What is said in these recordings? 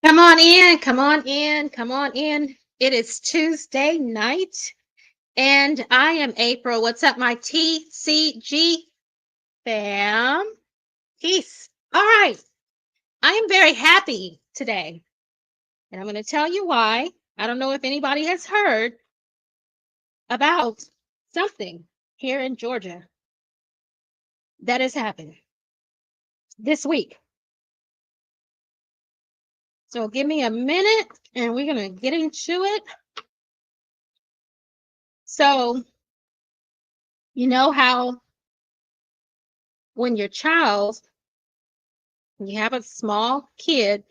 Come on in, come on in, come on in. It is Tuesday night, and I am April. What's up, my TCG fam? Peace. All right, I am very happy today, and I'm going to tell you why. I don't know if anybody has heard about something here in Georgia that has happened this week. So give me a minute, and we're going to get into it. So, you know how when your child you have a small kid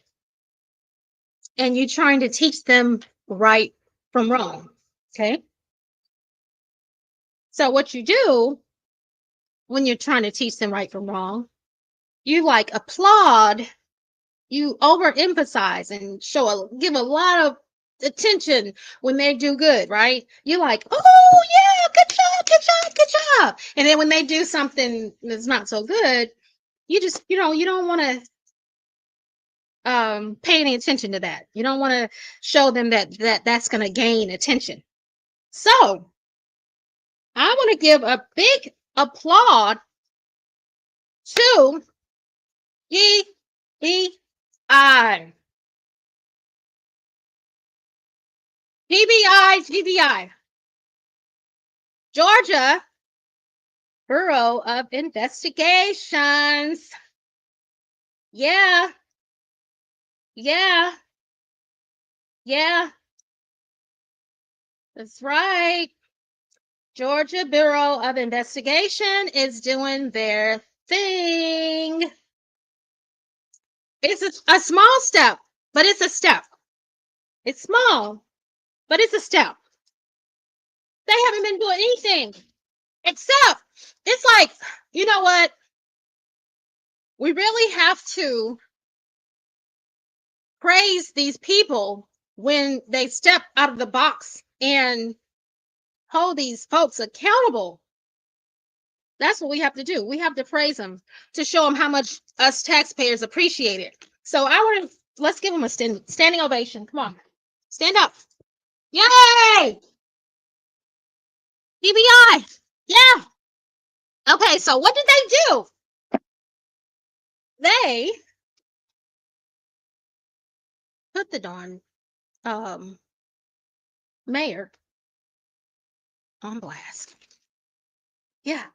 and you're trying to teach them right from wrong. Okay. So, what you do when you're trying to teach them right from wrong, you like applaud, you overemphasize and give a lot of attention when they do good, right? You're like, oh, yeah, good job, good job, good job. And then when they do something that's not so good, you don't want to pay any attention to that. You don't want to show them that's going to gain attention. So I want to give a big applaud to GBI. GBI. Georgia Bureau of Investigations. Yeah, yeah, yeah, that's right. Georgia Bureau of Investigation is doing their thing. It's a small step, but it's a step. It's small, but it's a step. They haven't been doing anything except it's like, you know what? We really have to praise these people when they step out of the box and hold these folks accountable. That's what we have to do. We have to praise them to show them how much us taxpayers appreciate it. So let's give them a standing ovation. Come on, stand up. Yay! GBI. Yeah. Okay, so what did they do? They put the darn mayor on blast. Yeah.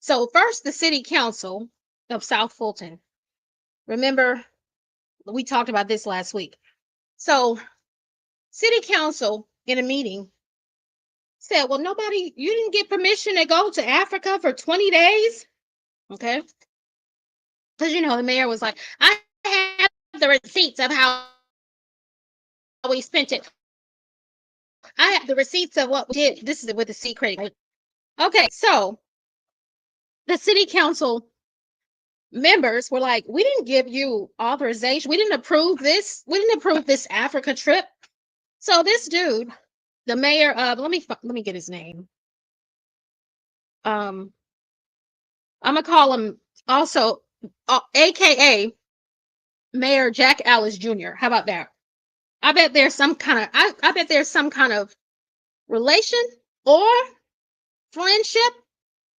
So first, the city council of South Fulton. Remember, we talked about this last week. So city council in a meeting said, well, you didn't get permission to go to Africa for 20 days. Okay. Because, the mayor was like, I have the receipts of how we spent it. I have the receipts of what we did. This is with the C credit. Right? Okay. So the city council members were like, we didn't give you authorization. We didn't approve this. We didn't approve this Africa trip. So this dude, the mayor of, let me get his name. I'm gonna call him also, AKA Mayor Jack Ellis Jr. How about that? I bet there's some kind of, I bet there's some kind of relation or friendship,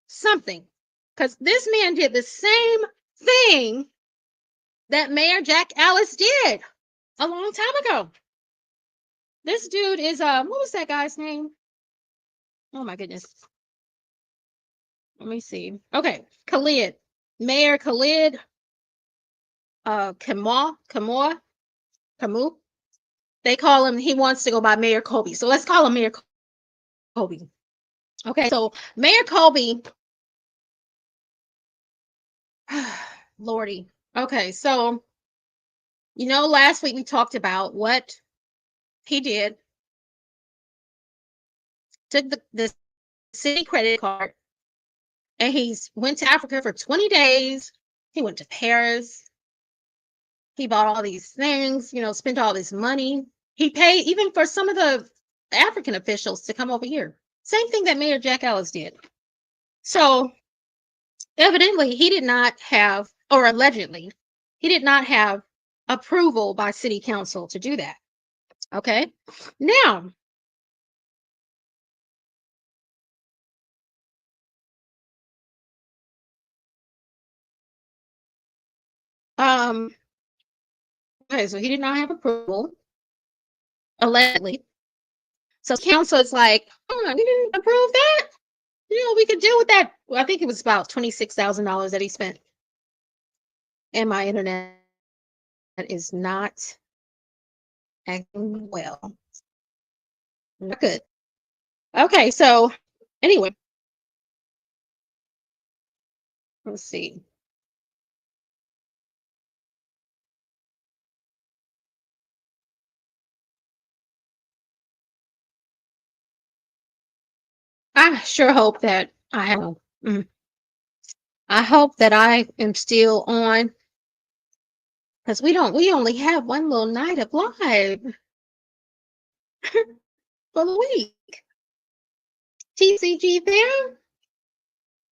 something, because this man did the same thing that Mayor Jack Ellis did a long time ago. This dude is what was that guy's name? Oh my goodness. Let me see. Okay, Khalid. Mayor Khalid Camu. They call him, he wants to go by Mayor Kobe. So let's call him Mayor Kobe. Okay, so Mayor Kobe. Lordy. Okay, so last week we talked about what he did. Took the city credit card and he went to Africa for 20 days. He went to Paris. He bought all these things, spent all this money. He paid even for some of the African officials to come over here. Same thing that Mayor Jack Ellis did. So evidently he did not have, or allegedly, he did not have approval by city council to do that. Okay. Now, um, okay, so he did not have approval, allegedly. So council is like, oh, you didn't approve that? We could deal with that. Well, I think it was about $26,000 that he spent. And my internet is not acting well. Not good. Okay, so anyway, let's see. I sure hope that I have. mm, I hope that I am still on because we only have one little night of live for the week. TCG there.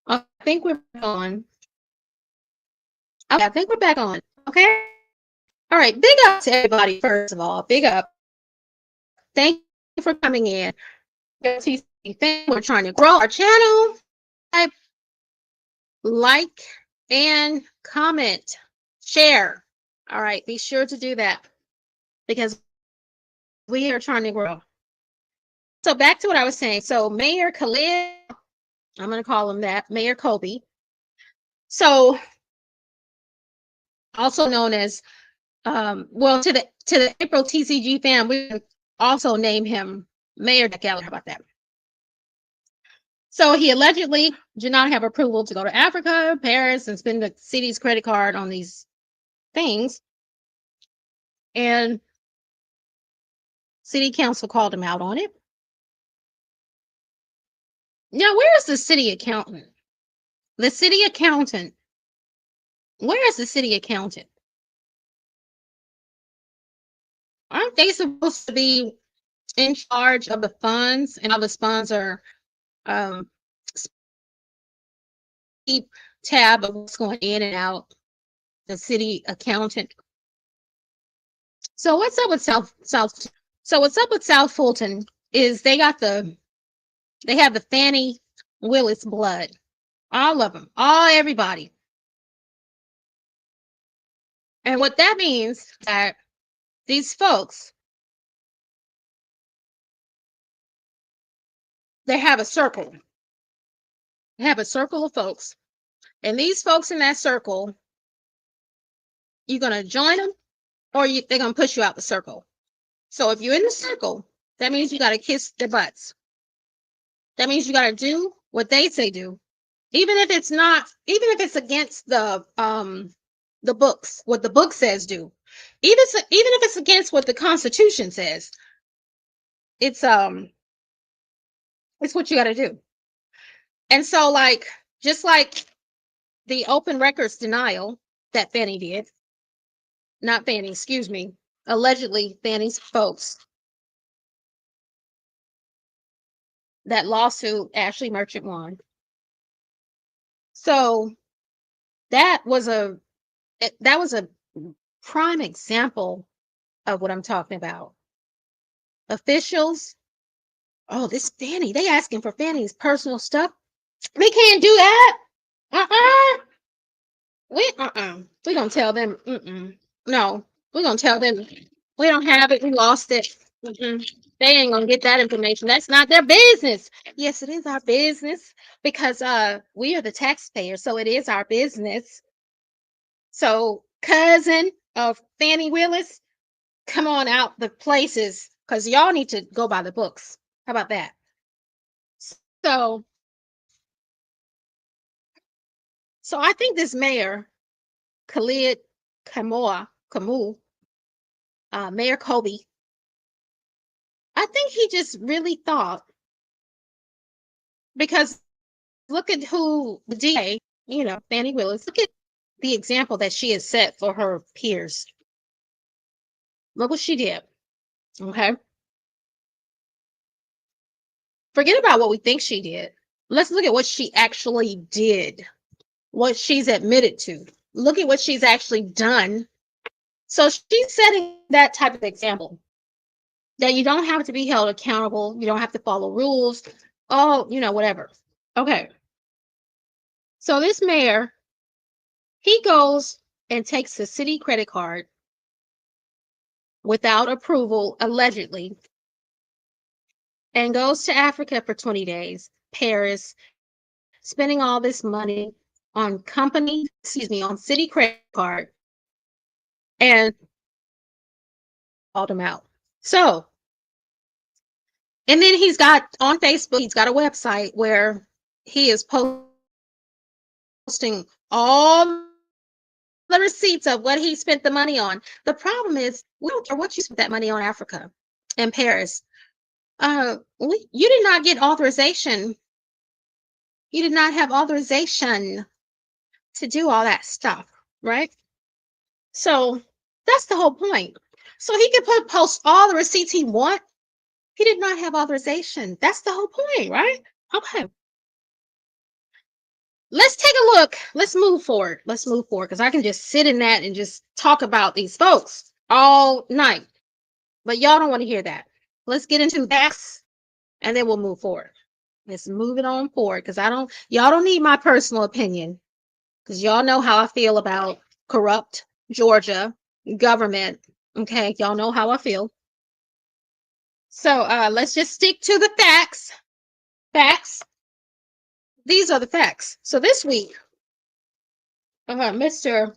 I think we're back on. Okay, I think we're back on. Okay. All right. Big up to everybody, first of all. Big up. Thank you for coming in. TCG thing. We're trying to grow our channel. Like and comment. Share. All right. Be sure to do that because we are trying to grow. So back to what I was saying. So Mayor Khalid, I'm going to call him that, Mayor Kobe. So also known as, well, to the April TCG fam, we also name him Mayor Gallagher. How about that? So he allegedly did not have approval to go to Africa, Paris, and spend the city's credit card on these things. And city council called him out on it. Now, where is the city accountant? The city accountant. Where is the city accountant? Aren't they supposed to be in charge of the funds, and all the funds are um, keep tab of what's going in and out? The city accountant. So what's up with South? So what's up with South Fulton is they have the Fannie Willis blood, all of them, everybody, and what that means is that these folks, they have a circle. They have a circle of folks, and these folks in that circle, you're gonna join them, or they're gonna push you out the circle. So if you're in the circle, that means you gotta kiss their butts. That means you gotta do what they say do, even if it's against the books, what the book says do. Even if it's against what the Constitution says, it's what you gotta do. And so, like, just like the open records denial that Fannie did, not Fannie, excuse me, allegedly Fannie's folks, that lawsuit Ashley Merchant won. So that was a prime example of what I'm talking about. Officials, oh, this Fannie, they asking for Fannie's personal stuff. We can't do that. We gonna tell them. No, we're gonna tell them we don't have it. We lost it. They ain't gonna get that information. That's not their business. Yes, it is our business because we are the taxpayers, so it is our business. So, cousin of Fannie Willis, come on out the places because y'all need to go by the books. How about that? So I think this mayor, Khalid Kamu, Mayor Kobe, I think he just really thought, because look at who the DA, Fannie Willis, look at the example that she has set for her peers. Look what she did. Okay. Forget about what we think she did. Let's look at what she actually did, what she's admitted to. Look at what she's actually done So she's setting that type of example that you don't have to be held accountable. You don't have to follow rules. Oh, whatever. Okay. So this mayor, he goes and takes the city credit card without approval, allegedly, and goes to Africa for 20 days, Paris, spending all this money on on city credit card, and called him out. So, and then he's got on Facebook, he's got a website where he is posting all the receipts of what he spent the money on. The problem is, we don't care what you spent that money on Africa and Paris. You did not get authorization. You did not have authorization to do all that stuff, right? So that's the whole point. So he could post all the receipts he want. He did not have authorization. That's the whole point, right? Okay. Let's take a look. Let's move forward. Because I can just sit in that and just talk about these folks all night. But y'all don't want to hear that. Let's get into facts and then we'll move forward. Let's move it on forward because y'all don't need my personal opinion because y'all know how I feel about corrupt Georgia government. Okay, y'all know how I feel. So let's just stick to the facts. Facts. These are the facts. So this week, Mr.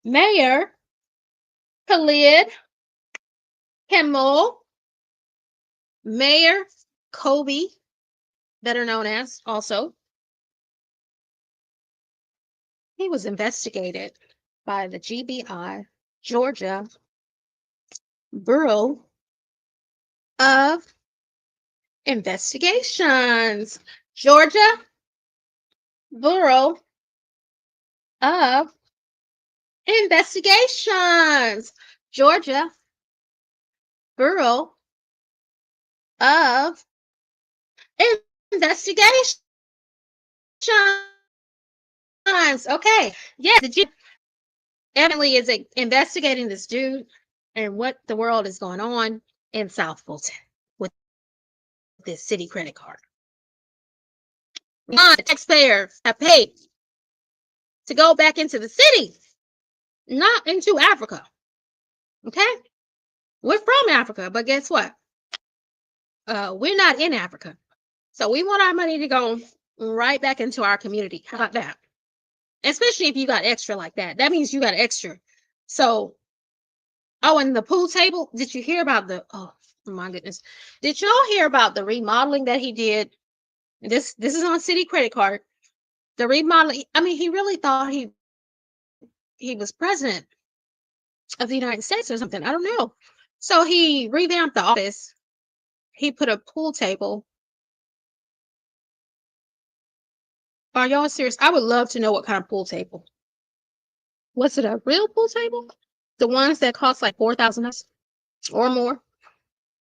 Mayor Khalid Kimmel, Mayor Kobe, better known as also, he was investigated by the GBI, Georgia Bureau of Investigations. Georgia Bureau of Investigations. Georgia Bureau of Investigations. Okay. Yeah. Emily is investigating this dude and what the world is going on in South Fulton with this city credit card. The taxpayers have paid to go back into the city, not into Africa. Okay? We're from Africa, but guess what? We're not in Africa. So we want our money to go right back into our community. How about that? Especially if you got extra like that. That means you got extra. So, and the pool table, did you hear about oh my goodness. Did y'all hear about the remodeling that he did? This is on city credit card. The remodeling, I mean, he really thought he was president of the United States or something. I don't know. So he revamped the office. He put a pool table. Are y'all serious? I would love to know what kind of pool table. Was it a real pool table? The ones that cost like $4,000 or more?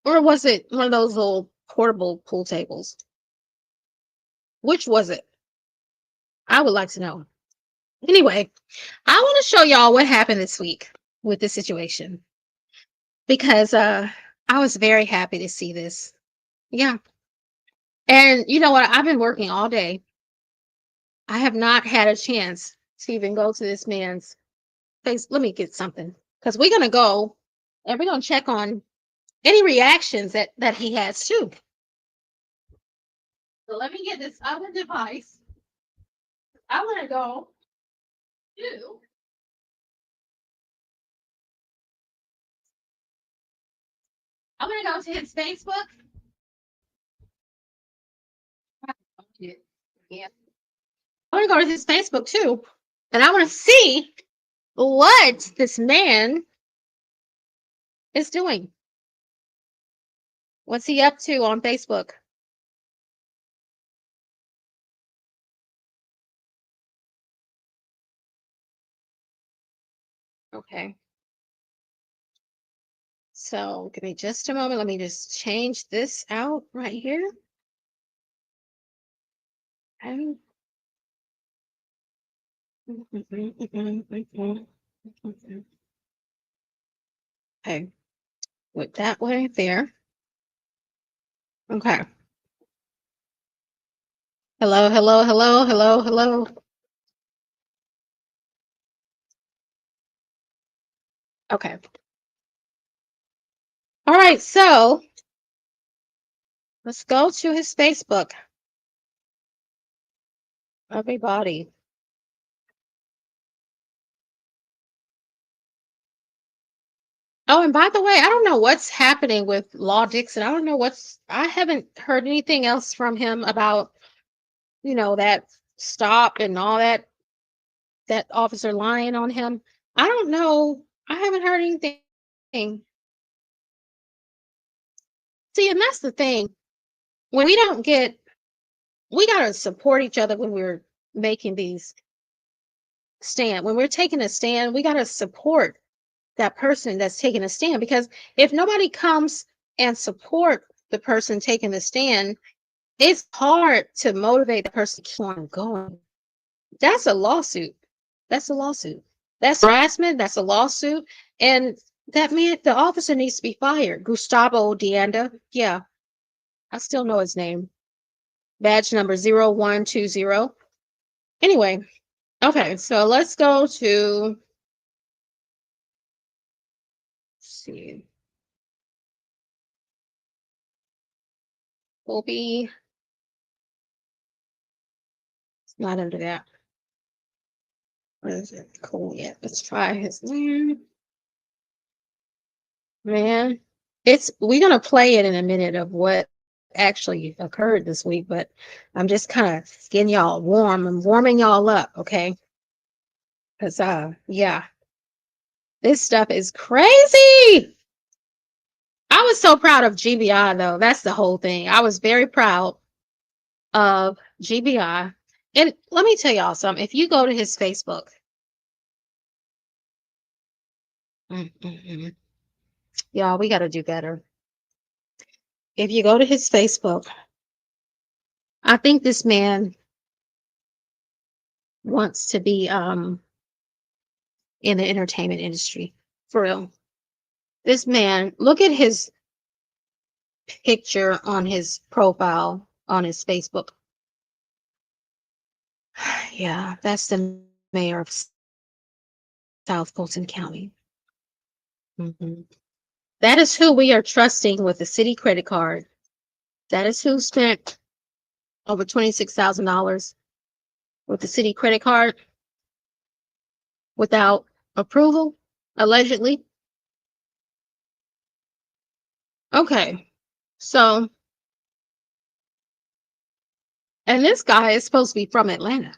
Or was it one of those little portable pool tables? Which was it? I would like to know. Anyway, I want to show y'all what happened this week with this situation because I was very happy to see this. Yeah. And you know what? I've been working all day. I have not had a chance to even go to this man's face. Let me get something because we're going to go and we're going to check on any reactions that he has too. So let me get this other device. I want to go to I'm going to go to his Facebook. Yeah. I want to go to his Facebook too. And I want to see what this man is doing. What's he up to on Facebook? Okay. So give me just a moment. Let me just change this out right here. And Okay. Went that way there. Okay. Hello, hello, hello, hello, hello. Okay. All right, so let's go to his Facebook. Everybody. Oh, and by the way, I don't know what's happening with Law Dixon. I haven't heard anything else from him about, that stop and all that officer lying on him. I don't know. I haven't heard anything. See, and that's the thing. When we got to support each other when we're making these stand. When we're taking a stand, we got to support that person that's taking a stand, because if nobody comes and support the person taking the stand, it's hard to motivate the person to keep on going. That's a lawsuit. That's a lawsuit. That's harassment. That's a lawsuit. And that man, the officer needs to be fired. Gustavo Dianda. Yeah, I still know his name. Badge number 0120. Anyway, okay, so let's go to, see, Colby. It's not under that. What is it? Cool. Yeah, let's try his name. Man, we're gonna play it in a minute of what actually occurred this week, but I'm just kind of getting y'all warm. I'm warming y'all up, okay? Because yeah, this stuff is crazy. I was so proud of GBI though. That's the whole thing. I was very proud of GBI. And let me tell y'all something. If you go to his Facebook, mm, mm, mm, y'all, we got to do better. If you go to his Facebook, I think this man wants to be in the entertainment industry. For real. This man, look at his picture on his profile on his Facebook. Yeah, that's the mayor of South Fulton County. Hmm. That is who we are trusting with the city credit card. That is who spent over $26,000 with the city credit card without approval, allegedly. Okay, so, and this guy is supposed to be from Atlanta.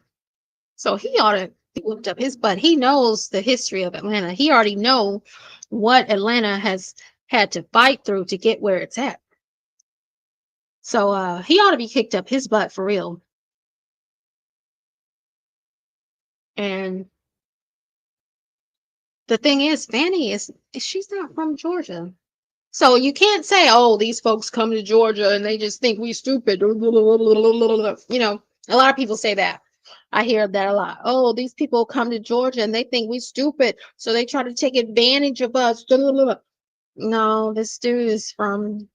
So he ought to whipped up his butt. He knows the history of Atlanta. He already know what Atlanta has had to fight through to get where it's at. So he ought to be kicked up his butt for real. And the thing is, Fanny she's not from Georgia. So you can't say, oh, these folks come to Georgia and they just think we stupid. You know, a lot of people say that. I hear that a lot. Oh, these people come to Georgia and they think we stupid, so they try to take advantage of us. No, this dude is from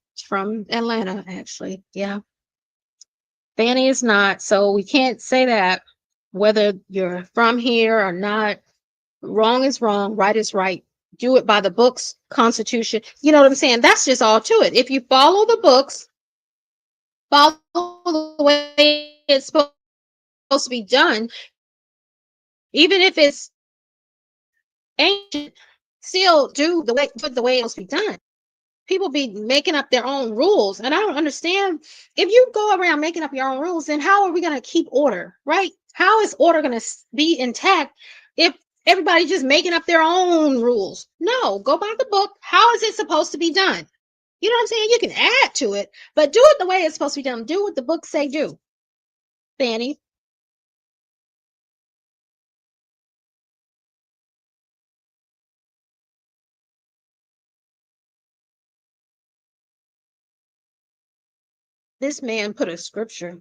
Atlanta, actually. Yeah. Fanny is not, so we can't say that. Whether you're from here or not, wrong is wrong, right is right. Do it by the books, Constitution. You know what I'm saying? That's just all to it. If you follow the books, follow the way it's supposed to be done, even if it's ancient, still do the way it's supposed to be done. People be making up their own rules, and I don't understand. If you go around making up your own rules, then how are we going to keep order, right? How is order going to be intact if everybody's just making up their own rules? No, go by the book. How is it supposed to be done? You know what I'm saying? You can add to it, but do it the way it's supposed to be done. Do what the books say do. Fanny, this man put a scripture.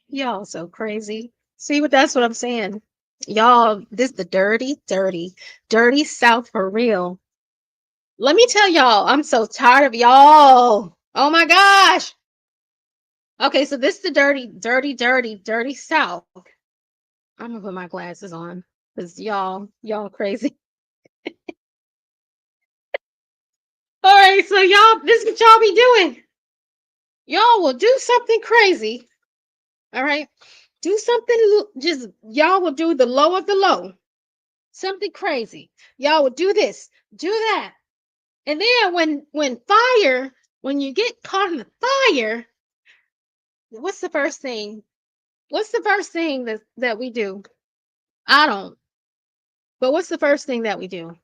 Y'all so crazy. See what that's what I'm saying. Y'all, this the dirty, dirty, dirty South for real. Let me tell y'all, I'm so tired of y'all. Oh my gosh. Okay, so this is the dirty, dirty, dirty, dirty South. I'm gonna put my glasses on because y'all crazy. All right, so y'all, this is what y'all be doing. Y'all will do something crazy. All right, do something. Just y'all will do the low of the low. Something crazy. Y'all will do this, do that, and then when you get caught in the fire, what's the first thing? What's the first thing that we do? I don't. But what's the first thing that we do?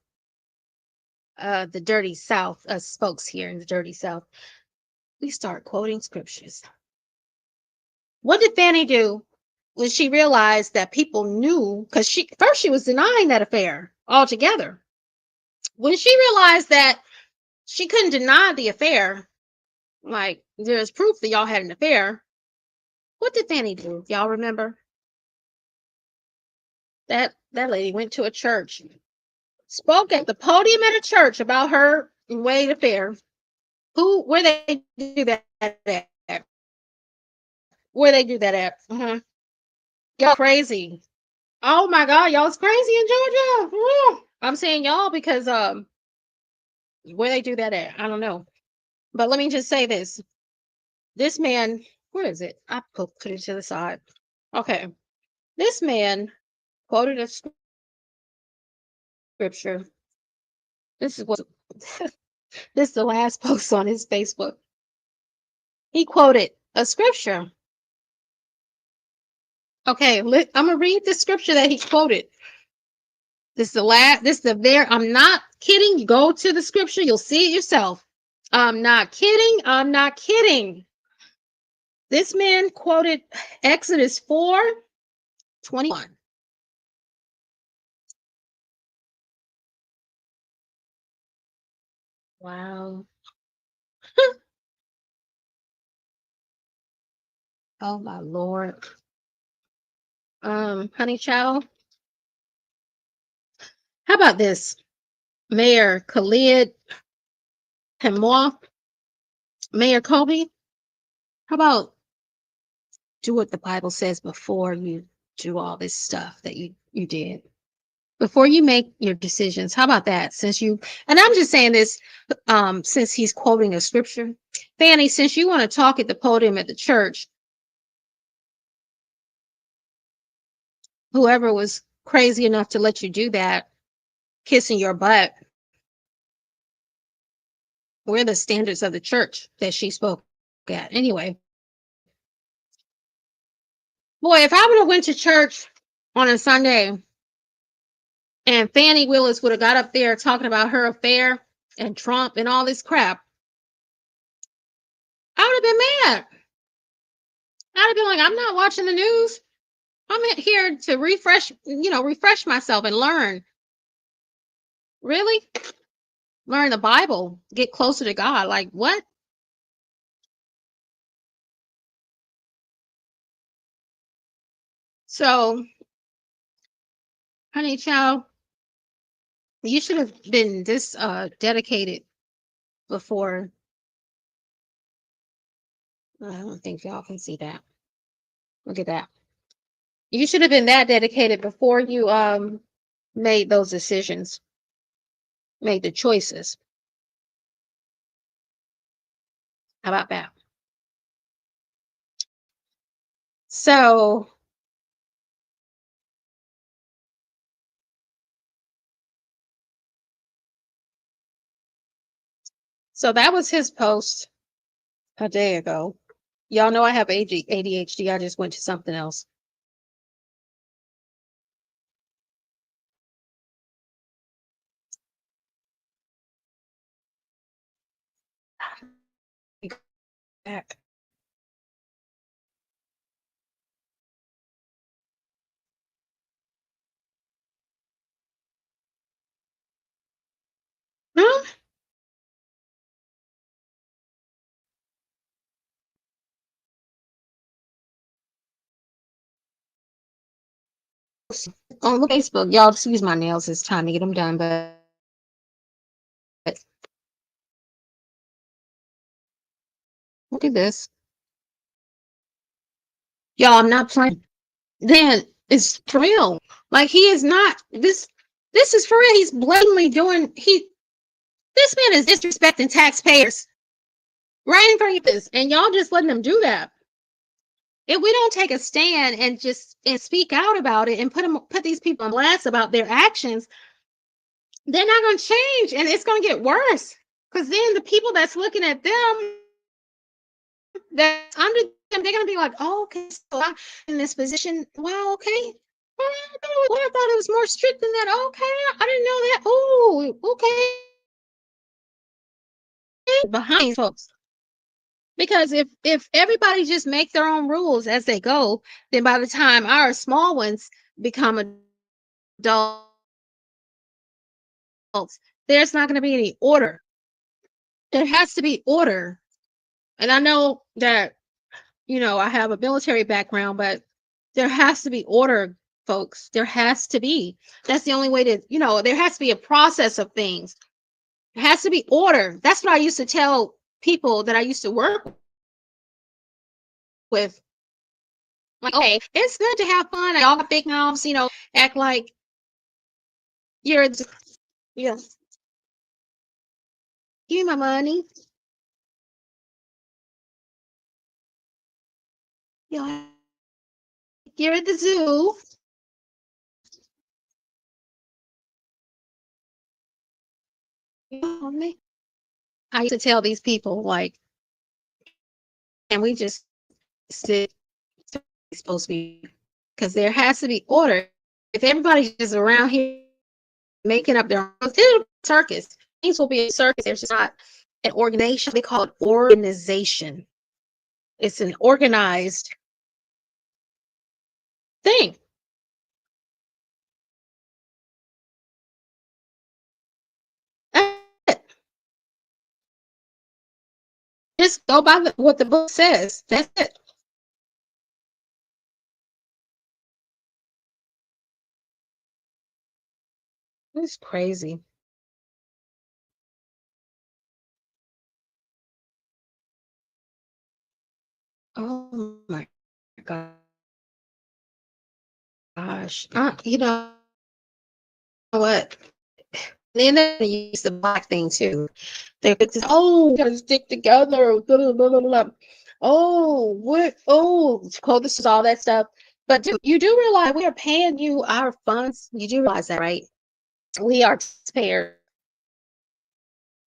The dirty South, us folks here in the dirty South, we start quoting scriptures. What did Fanny do when she realized that people knew? Because she was denying that affair altogether. When she realized that she couldn't deny the affair, like there's proof that y'all had an affair. What did Fanny do? Y'all remember? That lady went to a church, spoke at the podium at a church about her wedding affair. Where they do that at? Where they do that at? Y'all crazy. Oh my God, y'all's crazy in Georgia. Woo. I'm saying y'all because where they do that at? I don't know. But let me just say this. This man, where is it? I put it to the side. Okay. This man quoted a scripture. This is what this is the last post on his Facebook. He quoted a scripture. Okay, I'm gonna read the scripture that he quoted. This is the last. This is the very. I'm not kidding. Go to the scripture. You'll see it yourself. I'm not kidding. I'm not kidding. This man quoted Exodus 4:21. Wow. Oh my Lord. Honey child, how about this? Mayor Khalid Hamouf, Mayor Kobe, how about do what the Bible says before you do all this stuff that you did? Before you make your decisions, how about that? Since you and I'm just saying this, since he's quoting a scripture, Fanny, since you want to talk at the podium at the church, whoever was crazy enough to let you do that, kissing your butt, we're the standards of the church that she spoke at. Anyway, boy, if I would have went to church on a Sunday and Fannie Willis would have got up there talking about her affair and Trump and all this crap, I would have been mad. I'd have been like, I'm not watching the news. I'm here to refresh myself and learn. Really? Learn the Bible, get closer to God. Like what? So, honey child, you should have been this dedicated before. I don't think y'all can see that. Look at that. You should have been that dedicated before you made those decisions, made the choices. How about that? So, so that was his post a day ago. Y'all know I have ADHD. I just went to something else. Back. Huh? on Facebook. Y'all excuse my nails. It's time to get them done, but look at this. Y'all, I'm not playing. Then it's for real. Like he is not this is for real. He's blatantly doing this man is disrespecting taxpayers right in front of this. And y'all just letting him do that. If we don't take a stand and just and speak out about it and put these people on blast about their actions, they're not gonna change and it's gonna get worse. Because then the people that's looking at them that's under them, they're gonna be like, oh, okay, so I'm in this position. Well, okay. I thought it was more strict than that. Okay, I didn't know that. Oh, okay. Behind folks. Because if everybody just make their own rules as they go, then by the time our small ones become adults, there's not going to be any order. There has to be order. And I know that, I have a military background, but there has to be order, folks. There has to be. That's the only way to, there has to be a process of things. There has to be order. That's what I used to tell people that I used to work with. Like, okay, it's good to have fun. Y'all got big mouths, act like you're, yeah, give me my money. You're at the zoo. I used to tell these people, like, and we just sit supposed to be, because there has to be order. If everybody's just around here making up their own circus, things will be a circus. There's just not an organization. They call it organization. It's an organized thing. Just go by what the book says. That's it. It's crazy. Oh my gosh. You know what? And then they use the black thing too. They're oh, we gotta stick together. Blah, blah, blah, blah. Oh, what? Oh, this is all that stuff. But you do realize we are paying you our funds. You do realize that, right? We are taxpayers.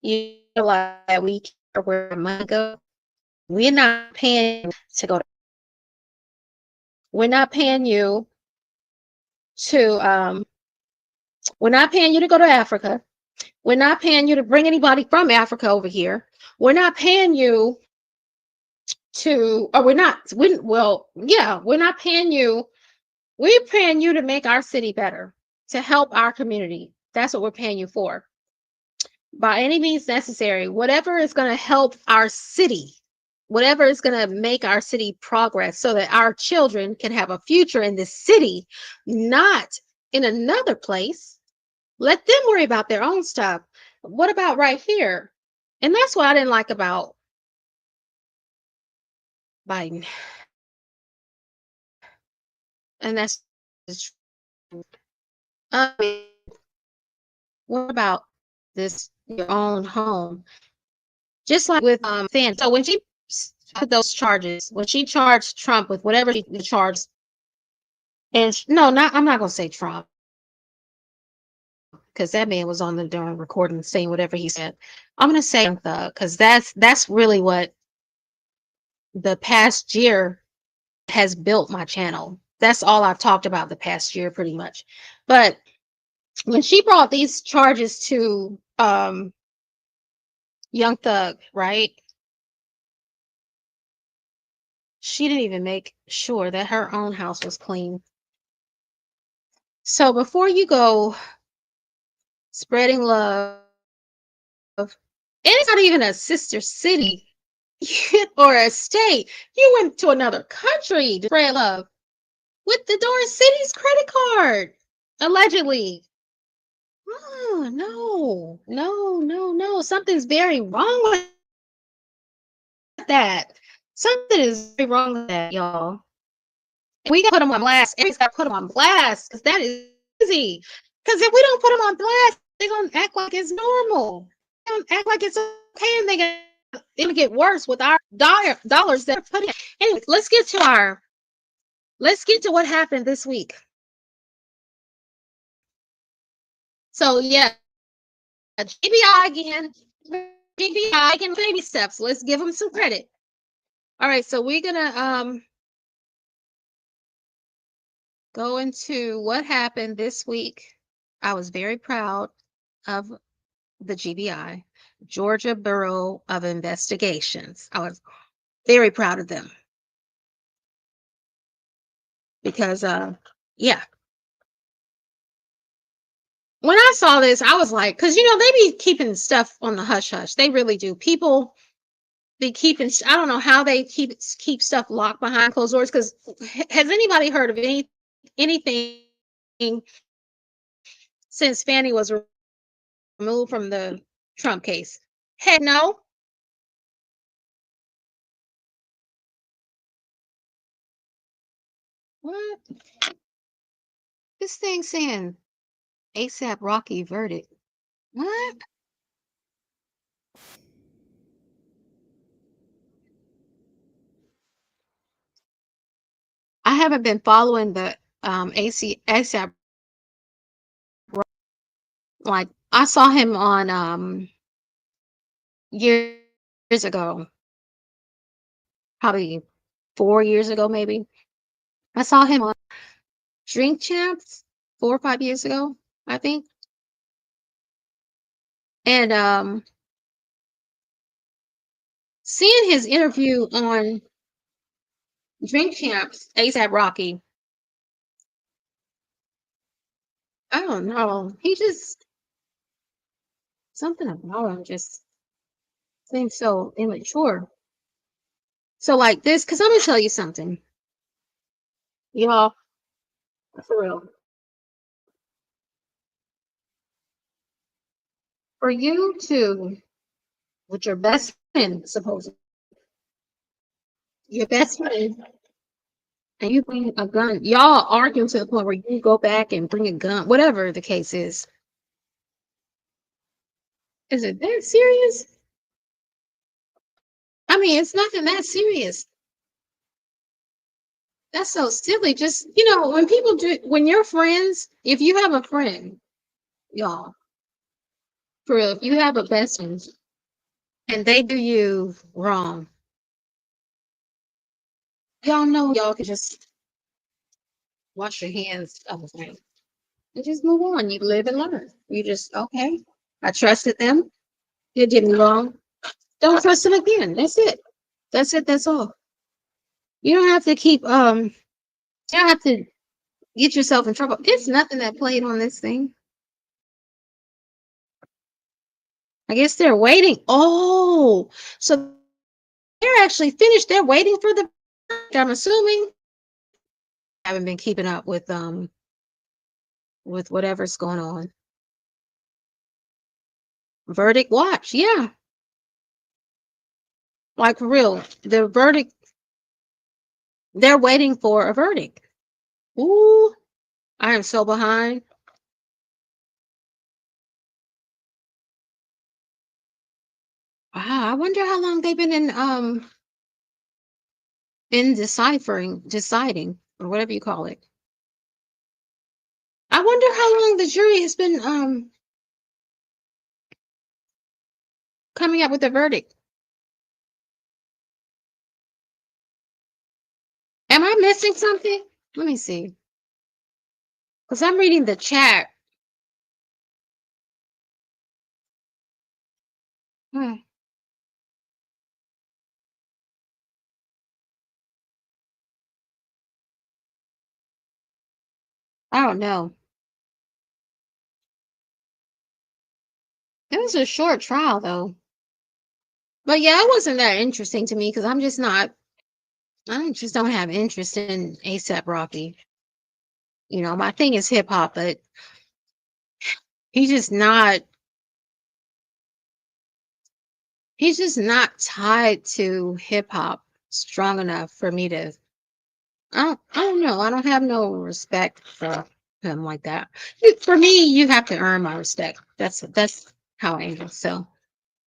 You realize that we care where our money goes. We're not paying to go. We're not paying you to. We're not paying you to go to Africa. We're not paying you to bring anybody from Africa over here. We're not paying you to, or we're not paying you. We're paying you to make our city better, to help our community. That's what we're paying you for. By any means necessary, whatever is going to help our city, whatever is going to make our city progress so that our children can have a future in this city, not in another place. Let them worry about their own stuff. What about right here? And that's what I didn't like about Biden. And that's I mean, what about this your own home? Just like with Than. So when she put those charges, when she charged Trump with whatever she charged, and no, not I'm not gonna say Trump because that man was on the darn recording saying whatever he said. I'm gonna say Thug because that's really what the past year has built my channel. That's all I've talked about the past year, pretty much. But when she brought these charges to Young Thug, right? She didn't even make sure that her own house was clean. So before you go spreading love, and it's not even a sister city or a state, you went to another country to spread love. with the Doris City's credit card, allegedly. Oh, no, no, no, no. Something's very wrong with that. Something is very wrong with that, y'all. And we got to put them on blast. Everybody's got to put them on blast because that is crazy. Because if we don't put them on blast, they're going to act like it's normal. They don't act like it's okay, and they're going to get worse with our dollars that are put in. Anyway, let's get to what happened this week. So yeah, GBI again. GBI again, baby steps. Let's give them some credit. All right, so we're gonna go into what happened this week. I was very proud of the GBI, Georgia Bureau of Investigations. I was very proud of them because yeah. When I saw this, I was like, because they be keeping stuff on the hush hush. They really do. People be keeping. I don't know how they keep stuff locked behind closed doors. Because has anybody heard of anything since Fannie was removed from the Trump case? Heck no. What? This thing saying ASAP Rocky verdict. What? I haven't been following the ASAP. Like I saw him on years ago, probably 4 years ago, maybe. I saw him on Drink Champs 4 or 5 years ago, I think. And seeing his interview on Drink Champs, ASAP Rocky, I don't know. He just something about him just seems so immature. So like this, because I'm gonna tell you something, y'all, for real. For you to, with your best friend, supposedly, your best friend, and you bring a gun, y'all arguing to the point where you go back and bring a gun, whatever the case is. Is it that serious? I mean, it's nothing that serious. That's so silly. Just, when people do, when you're friends, if you have a friend, y'all, for real, if you have a best friend and they do you wrong, y'all know y'all can just wash your hands of it and just move on. You live and learn. You just, okay, I trusted them. They did me wrong. Don't trust them again. That's it. That's it. That's all. You don't have to keep, you don't have to get yourself in trouble. It's nothing that played on this thing. I guess they're waiting. Oh, so they're actually finished. They're waiting for the. I'm assuming. I haven't been keeping up with whatever's going on. Verdict watch, yeah, like for real. The verdict. They're waiting for a verdict. Ooh, I am so behind. Wow, I wonder how long they've been in deciding, or whatever you call it. I wonder how long the jury has been coming up with a verdict. Am I missing something? Let me see. Because I'm reading the chat. Hmm, I don't know. It was a short trial though. But yeah, it wasn't that interesting to me because I'm just not I just don't have interest in ASAP Rocky. My thing is hip hop, but he's just not he's just not tied to hip hop strong enough for me to I don't know. I don't have no respect for him like that. For me, you have to earn my respect. That's how I am. So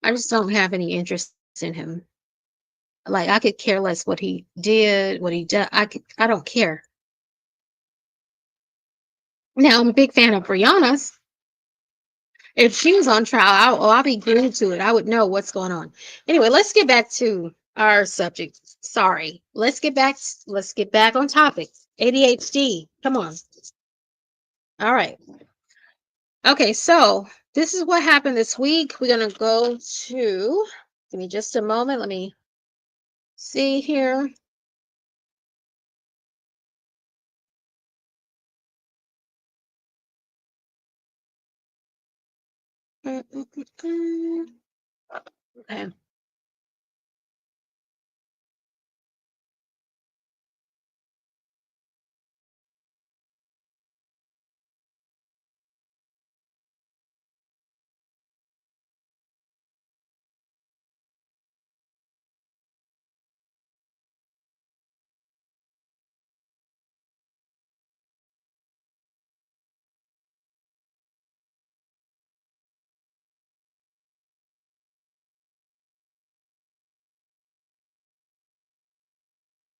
I just don't have any interest in him. Like I could care less what he did, what he did. I don't care. Now I'm a big fan of Brianna's. If she was on trial, I'll be glued to it. I would know what's going on. Anyway, let's get back to our subject. Sorry. Let's get back on topic. ADHD. Come on. All right. Okay, so this is what happened this week. We're gonna go to give me just a moment. Let me see here. Okay.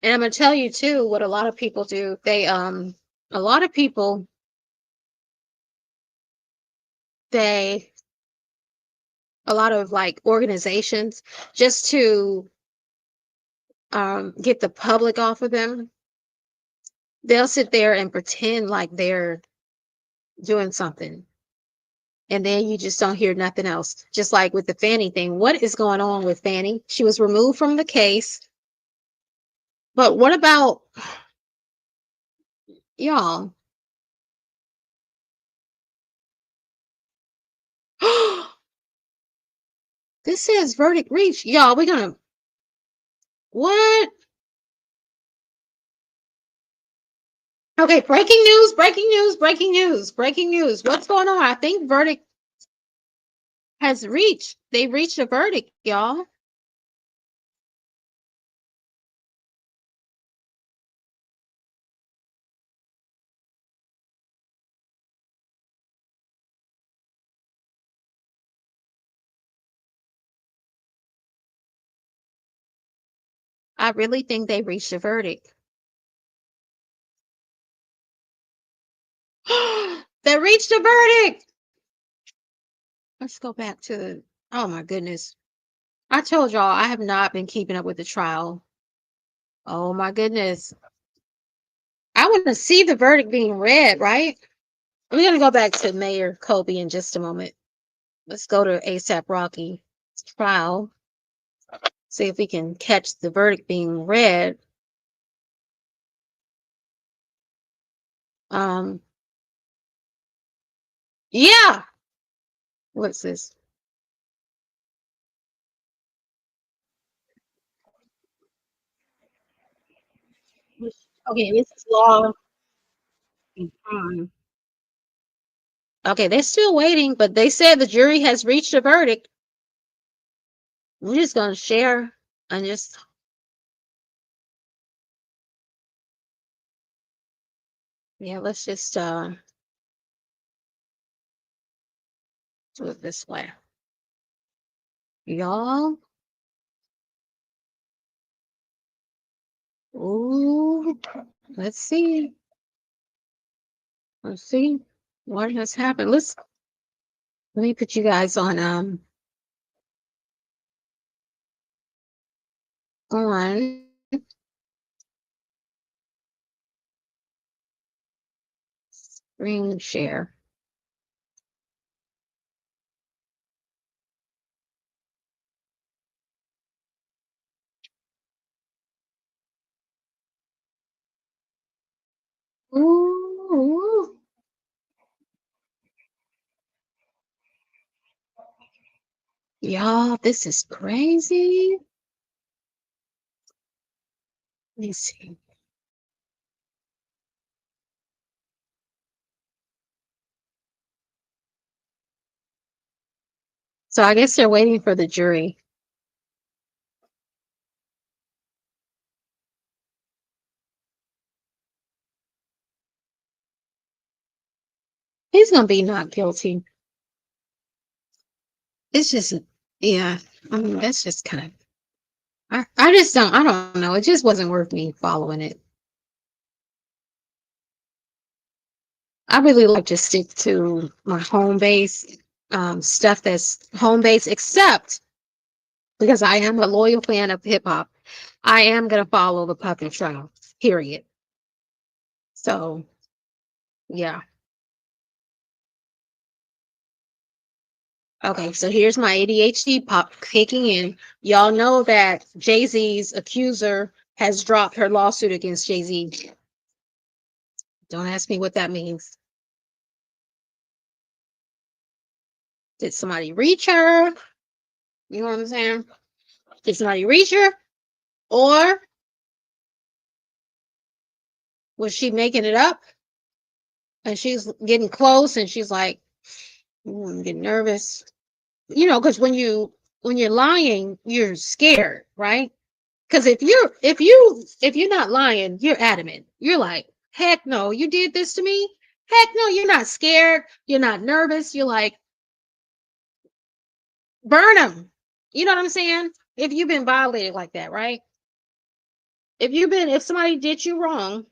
And I'm gonna tell you too what a lot of people do. A lot of people they a lot of like organizations just to get the public off of them. They'll sit there and pretend like they're doing something, and then you just don't hear nothing else. Just like with the Fanny thing, what is going on with Fanny? She was removed from the case, but what about y'all? This says verdict reached. Y'all, we're gonna what? Okay, breaking news, breaking news, breaking news, breaking news. What's going on? I think verdict has reached. They reached a verdict, y'all. I really think they reached a verdict. They reached a verdict. Let's go back to the. Oh my goodness. I told y'all I have not been keeping up with the trial. Oh my goodness. I want to see the verdict being read, right? We're going to go back to Mayor Kobe in just a moment. Let's go to ASAP Rocky trial. See if we can catch the verdict being read. Um, yeah. What's this? Okay, this is law and crime. Okay, they're still waiting, but they said the jury has reached a verdict. We're just gonna share and just yeah, let's just do it this way. Y'all. Ooh, let's see. Let's see what has happened. Let me put you guys on screen share. Ooh, y'all, this is crazy. Let me see. So I guess they're waiting for the jury. He's gonna be not guilty. It's just, yeah. I mean, that's just kind of. I just don't. I don't know. It just wasn't worth me following it. I really like to stick to my home base stuff that's home base, except because I am a loyal fan of hip hop. I am gonna follow the puppet trial. Period. So yeah. Okay, so here's my ADHD pop kicking in. Y'all know that Jay-Z's accuser has dropped her lawsuit against Jay-Z. Don't ask me what that means. Did somebody reach her? You know what I'm saying? Did somebody reach her? Or was she making it up? And she's getting close and she's like, I'm getting nervous. You know, because when you're lying, you're scared, right? Because if you're not lying, you're adamant. You're like, heck no, you did this to me. Heck no, you're not scared. You're not nervous. You're like, burn them. You know what I'm saying? If you've been violated like that, right? If somebody did you wrong,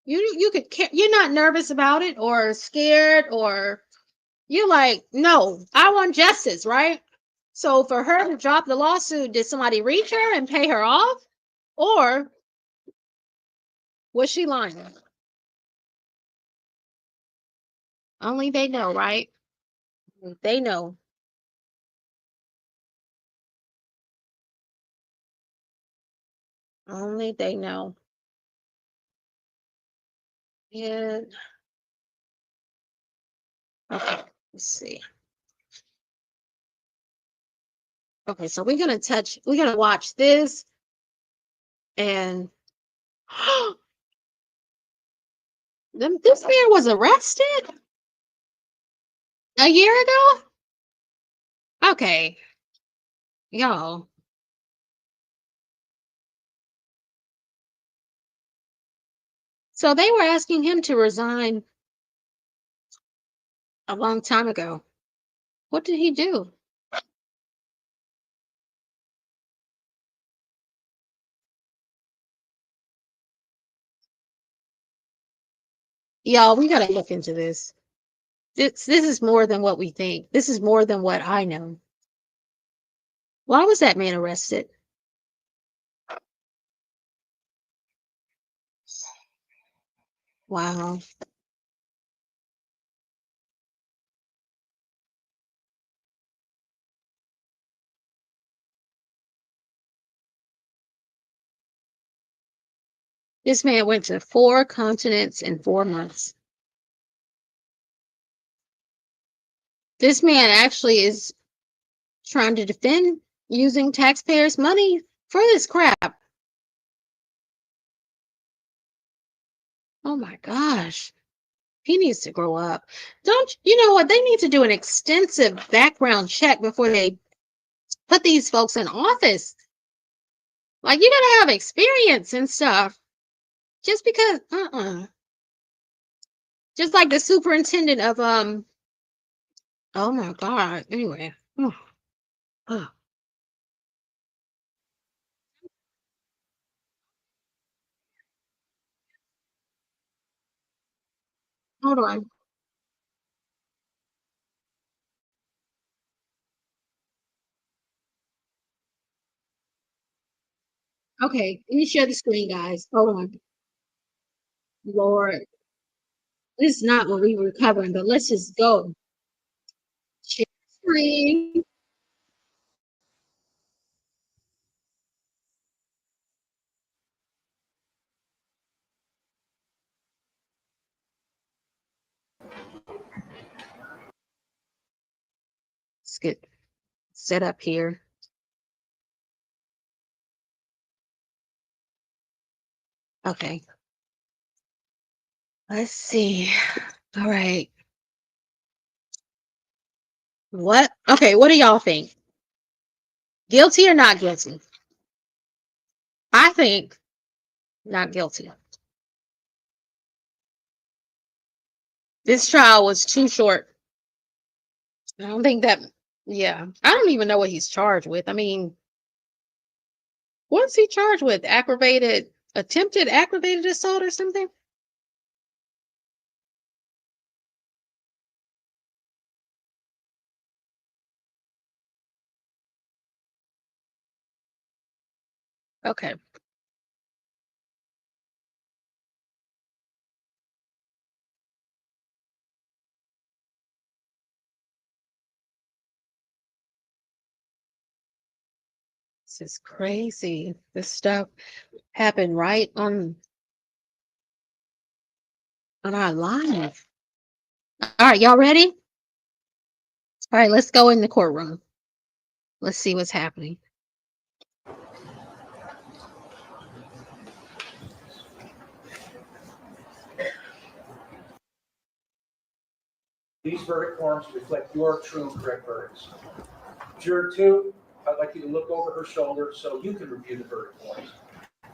you're not nervous about it or scared or you're like, no, I want justice, right? So for her to drop the lawsuit, did somebody reach her and pay her off? Or was she lying? Only they know, right? They know. Only they know. And okay, let's see. Okay, so we're gonna watch this and this man was arrested a year ago? Okay, y'all. So they were asking him to resign a long time ago. What did he do? Y'all, we gotta look into this. This is more than what we think. This is more than what I know. Why was that man arrested? Wow. This man went to 4 continents in 4 months. This man actually is trying to defend using taxpayers' money for this crap. Oh my gosh. He needs to grow up. Don't you know what? They need to do an extensive background check before they put these folks in office. Like you gotta have experience and stuff. Just because just like the superintendent of oh my god. Anyway. Oh, hold on. Okay, let me share the screen, guys. Hold on. Lord, this is not what we were covering, but let's just go. Share screen. Let's get set up here. Okay. Let's see. All right. What? Okay, what do y'all think? Guilty or not guilty? I think not guilty. This trial was too short. I don't think that, yeah. I don't even know what he's charged with. I mean, what's he charged with? Attempted aggravated assault or something? Okay. This is crazy. This stuff happened right on our live. All right, y'all ready? All right, let's go in the courtroom. Let's see what's happening. These verdict forms reflect your true and correct verdicts. Juror 2, I'd like you to look over her shoulder so you can review the verdict forms.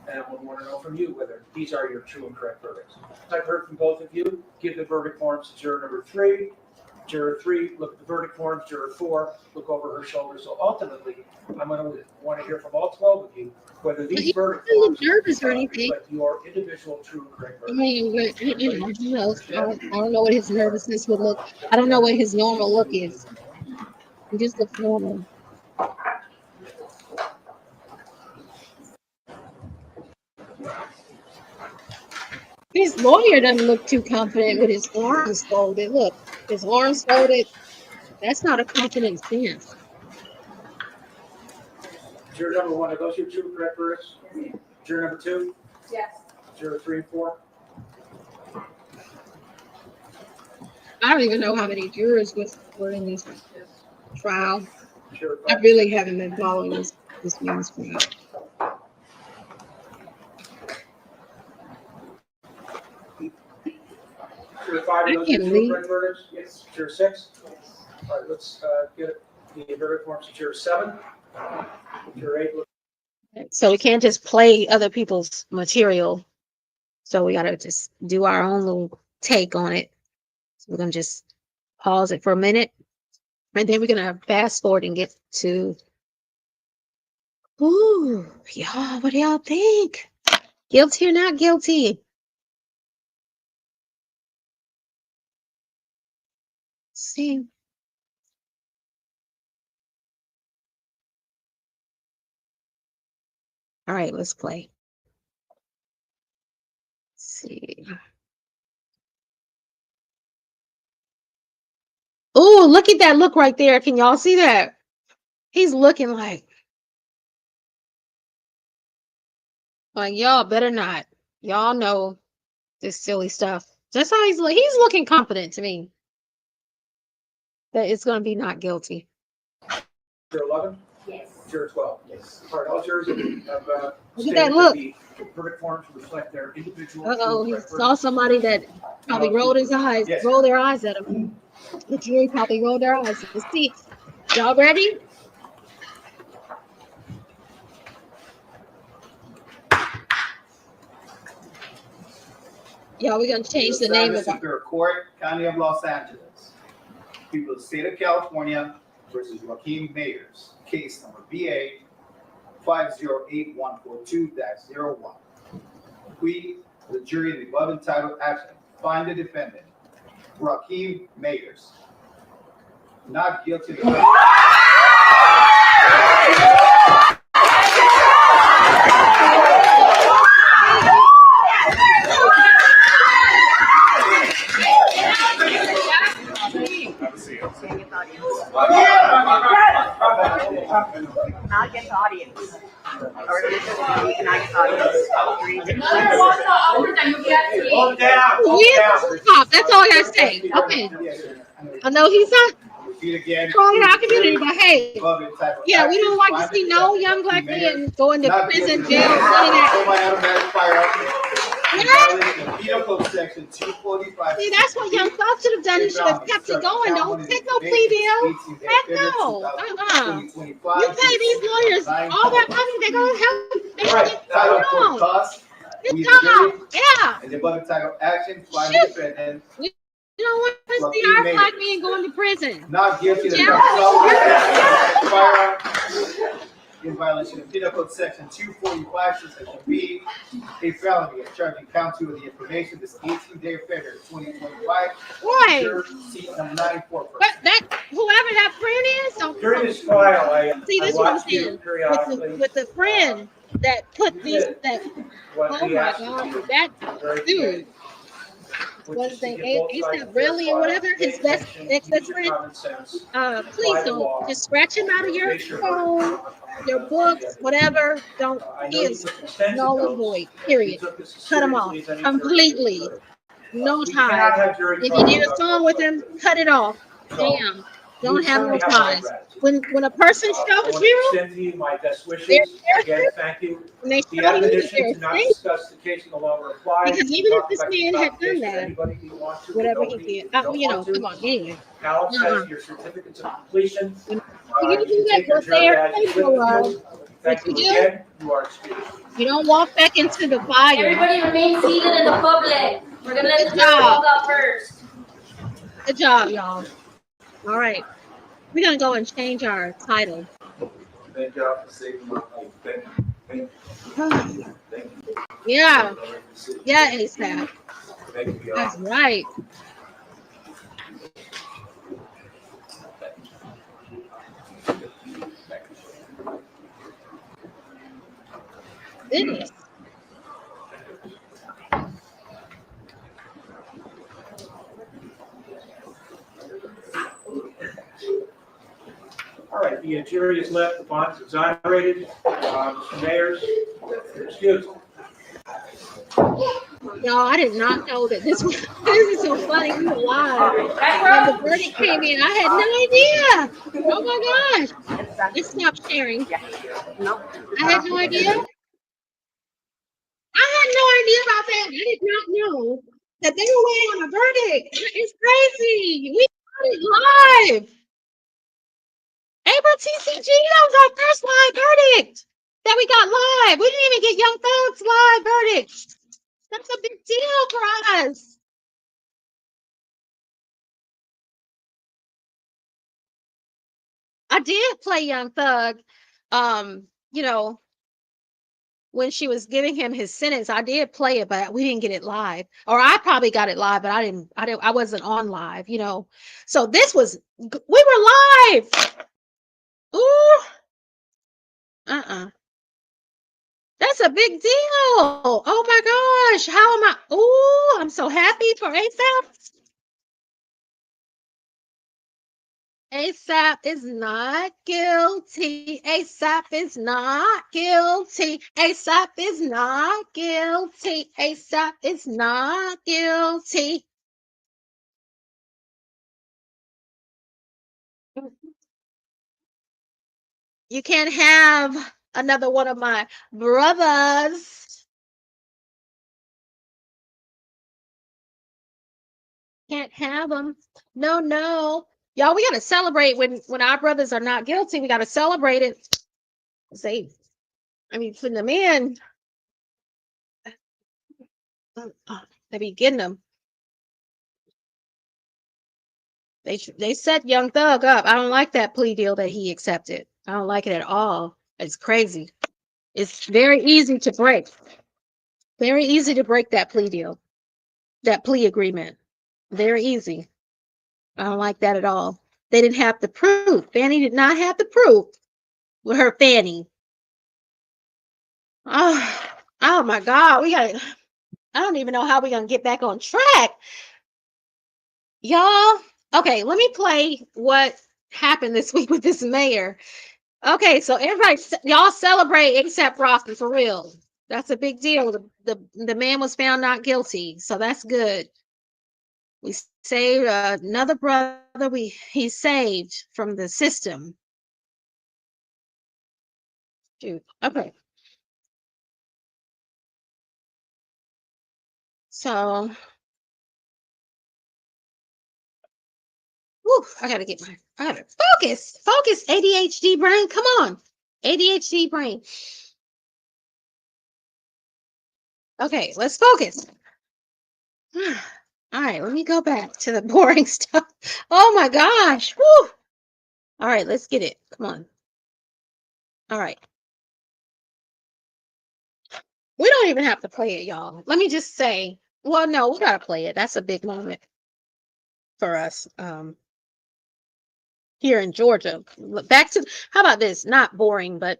And I want to know from you whether these are your true and correct verdicts. I've heard from both of you. Give the verdict forms to juror number 3. Juror 3, look at the verdict forms. Juror 4, look over her shoulder. So ultimately, I'm going to want to hear from all 12 of you whether these verdict forms nervous or anything. reflect your individual true and correct verdicts. I mean, who knows? I don't know what his nervousness would look. I don't know what his normal look is. He just looks normal. His lawyer doesn't look too confident with his arms folded. Look, his arms folded. That's not a confident stance. Juror number 1, are those your true and correct verdicts? Juror number 2? Yes. Juror 3 and 4? I don't even know how many jurors were in this trial. Juror I 5? really haven't been following this man's trial. Juror 5, are those your true and correct verdicts? Yes. Juror 6? All right, let's get the verdict forms to juror 7. Juror 8, look. So we can't just play other people's material. So we gotta just do our own little take on it. So we're gonna just pause it for a minute. And then we're gonna fast forward and get to, ooh, y'all, what do y'all think? Guilty or not guilty? Let's see. All right, let's play. Let's see. Oh, look at that look right there. Can y'all see that? He's looking like y'all better not. Y'all know this silly stuff. That's how he's looking confident to me. That it's gonna be not guilty. Juror 11? Yes. Juror 12? Yes. All right, all jurors have Look at that look. the verdict forms reflect their individual. Uh-oh, he saw somebody that probably rolled his eyes, Yes. rolled their eyes at him. The jury probably rolled their eyes. Let's see. Y'all ready? Y'all, we're gonna change the name of Superior Court, County of Los Angeles. People of the State of California versus Joaquin Mayers, case number BA 508142-01. We, the jury in the above entitled action, find the defendant, Joaquin Mayers, not guilty of the Not against the audience. Or this is not against the audience. Stop. That's all I gotta say. Okay. I know he's not calling our community, but hey, yeah, we don't like to see no young black men going to prison, jail, running at. violation of Penal Code Section 245. See, that's what Young Thug should have done. He should have kept it going. Don't take no plea deal. Heck no. You pay these lawyers all that money, they're gonna help. They're gonna get Title it court on. costs. Good We job. agree. Yeah. And the above title action, find the Shoot. defendant You don't want to Well, see he our made black it. men going to prison. not guilty of the Yeah. firearm in violation of Penal Code Section 245, Section B, a felony of charging count 2 of the information this 18th day of February 2025. Boy. Juror seat number 94. But that whoever that friend is, don't During this trial, see I this is what I'm watched you saying. periodically. With the friend that put these that What oh we my asked god, you to do that very dude today, which was is they to give both sides a ASAP fair really or trial, whatever pay his best attention, ex use best your friend. common sense, Please apply the don't law, just scratch him out of your face your phone, verdict. your books, whatever. Don't I he know you is took extensive null and notes. void. You Period. took this as Cut him off seriously as any jury completely. could. No We ties. cannot have jury If you did trials a song without with both him, sides. cut it off. So, Damn. Don't you have no certainly have my ties. gratitude. When a person I shows want to you, extend to you my best they're, wishes. Again, thank you. when they The show you that admonition they're to not safe, discuss the case no longer applies. because You even if talk this about the man had top done case with that, anybody you want to, but whatever he nobody did, you don't you know, want to. come on, anyway. Alex Uh-uh. has your certificates of completion. When You you do can that, take your what they jury are badges with capable of, you. what Thank you you do, again. You are excused. you don't walk back into the fire. Everybody remain seated in the public. We're gonna let Good the jury job. walk out first. Good job, y'all. All right. We're going to go and change our title. Thank y'all for saving my life. Thank you. Thank you. Thank you. Yeah. Yeah, ASAP. Thank you, y'all. That's right. Goodness. All right, the jury is left, the bond is exonerated. Mr. Mayers, you're excused. No, I did not know that this was, this is so funny. We were live. When the verdict came in, I had no idea. Oh my gosh. Let's stop sharing. No. I had no idea. I had no idea about that. I did not know that they were waiting on a verdict. It's crazy. We got it live. April TCG, that was our first live verdict that we got live. We didn't even get Young Thug's live verdict. That's a big deal for us. I did play Young Thug. You know, when she was giving him his sentence, I did play it, but we didn't get it live. Or I probably got it live, but I wasn't on live, you know. So this was we were live. Ooh. That's a big deal. Oh my gosh. How am I? Ooh, I'm so happy for ASAP. ASAP is not guilty. ASAP is not guilty. ASAP is not guilty. ASAP is not guilty. You can't have another one of my brothers. Can't have them. No, no. Y'all, we got to celebrate when our brothers are not guilty. We got to celebrate it. Say, I mean, for the men, they be getting them. They set Young Thug up. I don't like that plea deal that he accepted. I don't like it at all. It's crazy. It's very easy to break. Very easy to break that plea deal, that plea agreement. Very easy. I don't like that at all. They didn't have the proof. Fanny did not have the proof with her Fanny. Oh my God. I don't even know how we're gonna get back on track. Y'all, okay, let me play what happened this week with this mayor. Okay, so everybody, y'all celebrate except Rocky, for real. That's a big deal. The man was found not guilty, so that's good. We saved another brother. He saved from the system. Dude, okay. So, whew, I gotta focus, ADHD brain, come on, ADHD brain. Okay, let's focus. All right, let me go back to the boring stuff. Oh my gosh, whew. All right, let's get it, come on. All right. We don't even have to play it, y'all. Let me just say, well, no, we gotta play it. That's a big moment for us. Here in Georgia. Back to, how about this? Not boring, but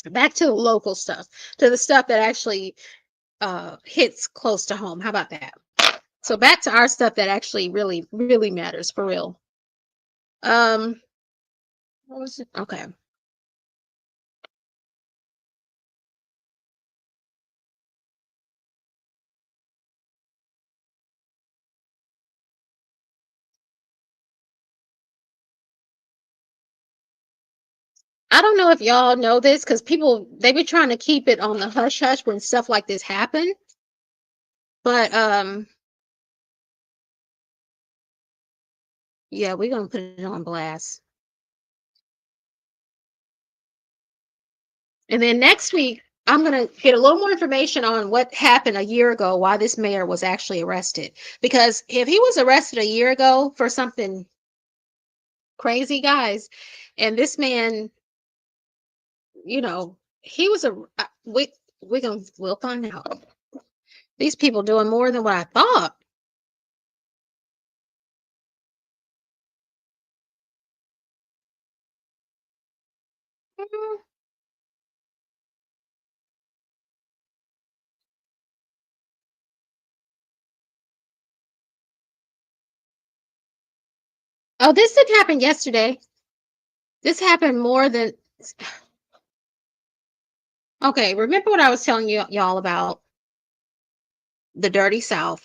back to the local stuff, to the stuff that actually hits close to home. How about that? So back to our stuff that actually really, really matters for real. What was it? Okay. I don't know if y'all know this because people, they be trying to keep it on the hush hush when stuff like this happen. But yeah, we're gonna put it on blast. And then next week, I'm going to get a little more information on what happened a year ago, why this mayor was actually arrested. Because if he was arrested a year ago for something crazy, guys, and this man, you know, he was we'll find out. These people doing more than what I thought. Oh, this didn't happen yesterday. This happened more than. Okay, remember what I was telling y'all about the dirty South?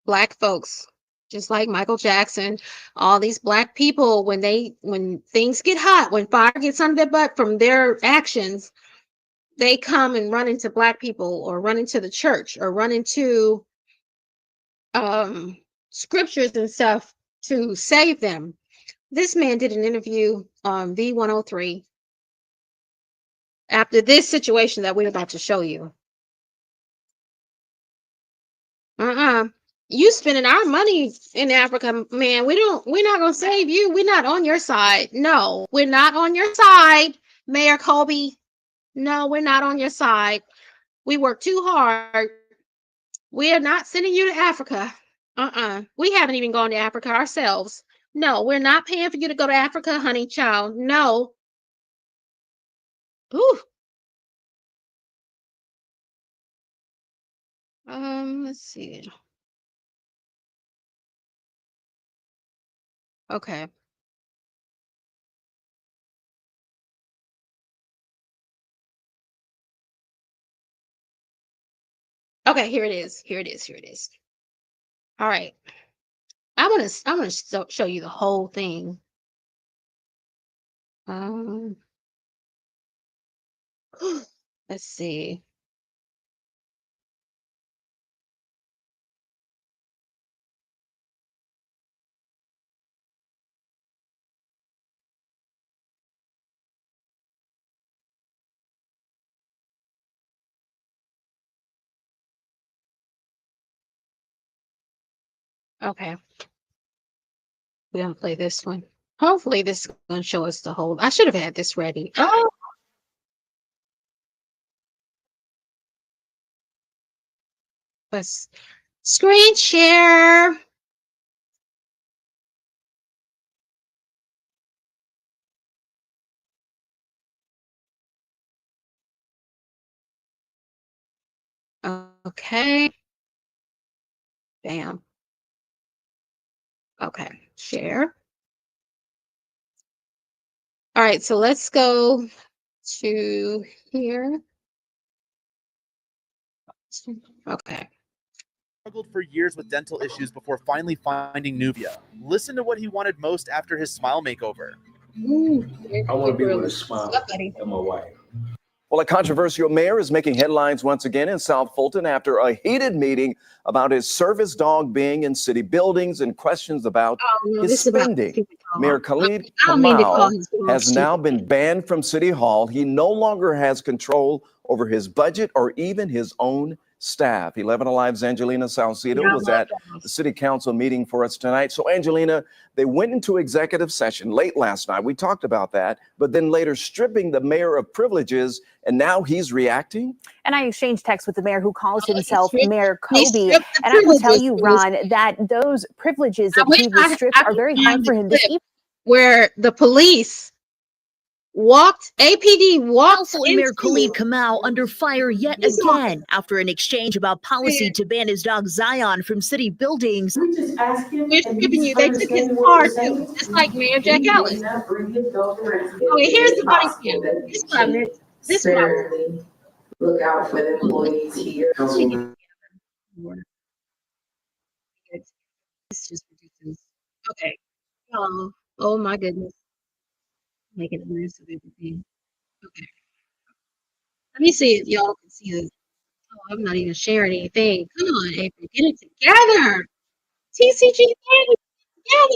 Black folks, just like Michael Jackson, all these black people, when things get hot, when fire gets under their butt from their actions, they come and run into black people or run into the church or run into scriptures and stuff to save them. This man did an interview on V103 after this situation that we're about to show you. You spending our money in Africa, man. We're not gonna save you. We're not on your side. No, we're not on your side, Mayor Colby. No, we're not on your side. We work too hard. We are not sending you to Africa. We haven't even gone to Africa ourselves. No, we're not paying for you to go to Africa, honey child. No. Ooh. Let's see. Okay. Okay, here it is. Here it is. Here it is. All right. I'm gonna show you the whole thing. Um, let's see. Okay, we're gonna play this one. Hopefully, this is gonna show us the whole. I should have had this ready. Oh, let's screen share. Okay. Bam. Okay, share. All right, so let's go to here. Okay. Struggled for years with dental issues before finally finding Nuvia. Listen to what he wanted most after his smile makeover. I want to be with a smile and my wife. Well, a controversial mayor is making headlines once again in South Fulton after a heated meeting about his service dog being in city buildings and questions about Oh, no, his this is about spending. stupid dog. Mayor Khalid I don't mean to call Kamau his dog has now stupid. been banned from City Hall. He no longer has control over his budget or even his own staff. 11 Alive's Angelina Salcido Yeah, I was love at the dogs. city council meeting for us tonight. So, Angelina, they went into executive session late last night. We talked about that, but then later stripping the mayor of privileges, and now he's reacting. And I exchanged texts with the mayor who calls He himself stripped, Mayor he Kobe. stripped the And I can tell privileges you, from his. Ron, that those privileges I that wish he was stripped I are could very hard find for the him this clip evening. where the police APD walked South Mayor Khalid into. Kamau under fire yet His again after an exchange about policy to ban his dog Zion from city buildings. We just ask him We're and stripping he's you. They took his understanding what car we're too, saying. just like Mayor Jack We may Ellis. not bring his dog around Okay, here's the it's body possible cam. that This is we what I can meant. This is what I want. sparingly look out for the employees here. Councilwoman. It's just ridiculous. Okay. Oh my goodness. Making a mess of everything. Okay. Let me see if y'all can see this. Oh, I'm not even sharing anything. Come on, April. Get it together. TCG, get it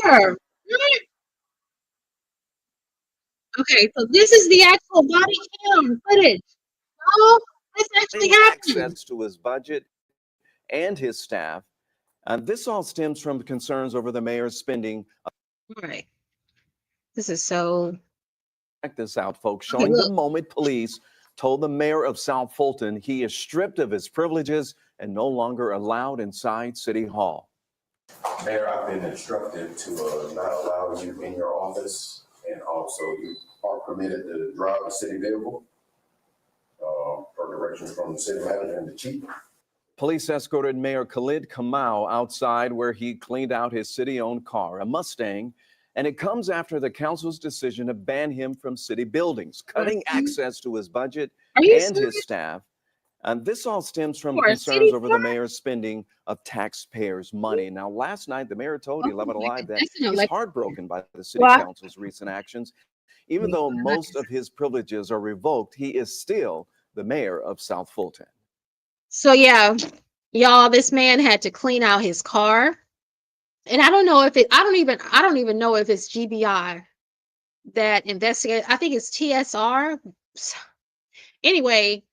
together. Right? Okay, so this is the actual body cam footage. Oh, this actually happened. Access to his budget and his staff. And this all stems from concerns over the mayor's spending. All right. This is so. Check this out, folks. Okay, Showing the look. moment police told the mayor of South Fulton he is stripped of his privileges and no longer allowed inside City Hall. Mayor, I've been instructed to not allow you in your office, and also you are permitted to drive a city vehicle per directions from the city manager and the chief. Police escorted Mayor Khalid Kamau outside where he cleaned out his city-owned car, a Mustang, and it comes after the council's decision to ban him from city buildings, cutting access to his budget Are you and serious? his staff. And this all stems from For a concerns city over the car? mayor's spending of taxpayers' money. Now, last night, the mayor told Oh 11 my Alive that goodness, that's an he's electric heartbroken by the city Well, council's recent actions. Even though most of his privileges are revoked, he is still the mayor of South Fulton. So yeah, y'all, this man had to clean out his car. And I don't know if I don't even know if it's GBI that investigate. I think it's TSR. Anyway,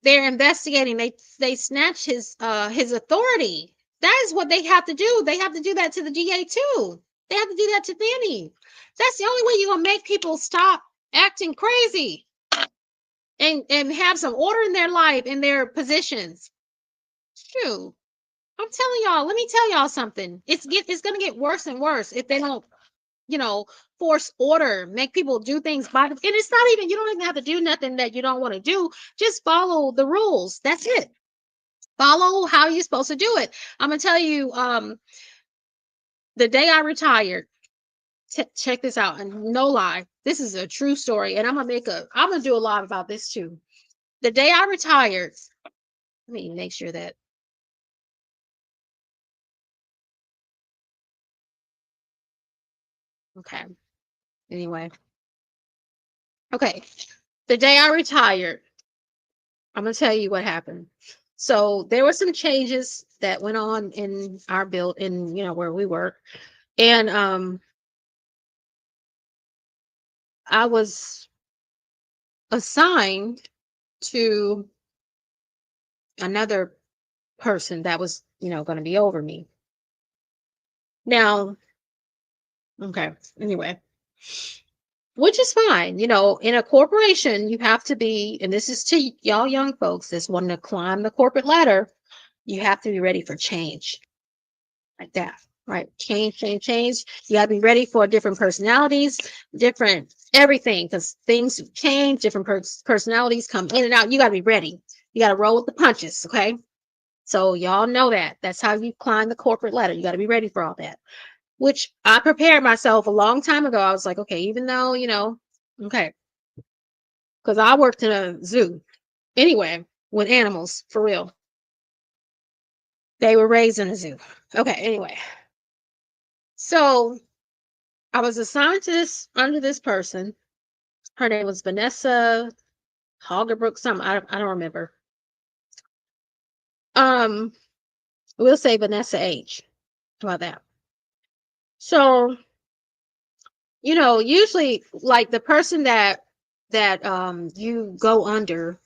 they're investigating. They snatched his authority. That is what they have to do. They have to do that to the DA too. They have to do that to Benny. That's the only way you're gonna make people stop acting crazy and have some order in their life, in their positions. Shoot. I'm telling y'all, let me tell y'all something. It's gonna get worse and worse if they don't, force order, make people do things by and it's not even, you don't even have to do nothing that you don't want to do. Just follow the rules. That's it. Follow how you're supposed to do it. I'm gonna tell you, the day I retired, check this out, and no lie, this is a true story, and I'm gonna do a lot about this too. The day I retired, let me make sure that. Okay. Anyway. Okay. The day I retired, I'm gonna tell you what happened. So there were some changes that went on in our build in where we work. And I was assigned to another person that was, going to be over me. Now, okay, anyway, which is fine. In a corporation, you have to be, and this is to y'all young folks that's wanting to climb the corporate ladder, you have to be ready for change. Like that, right? Change. You gotta be ready for different personalities, different everything, because things change, different personalities come in and out. You gotta be ready. You gotta roll with the punches, okay? So y'all know that. That's how you climb the corporate ladder. You gotta be ready for all that. Which I prepared myself a long time ago. I was like, okay, even though, okay. Because I worked in a zoo. Anyway, with animals, for real. They were raised in a zoo. Okay, anyway. So I was assigned to under this person. Her name was Vanessa. Hoggerbrook, something. I don't remember. We'll say Vanessa H. How about that? So, usually like the person that you go under,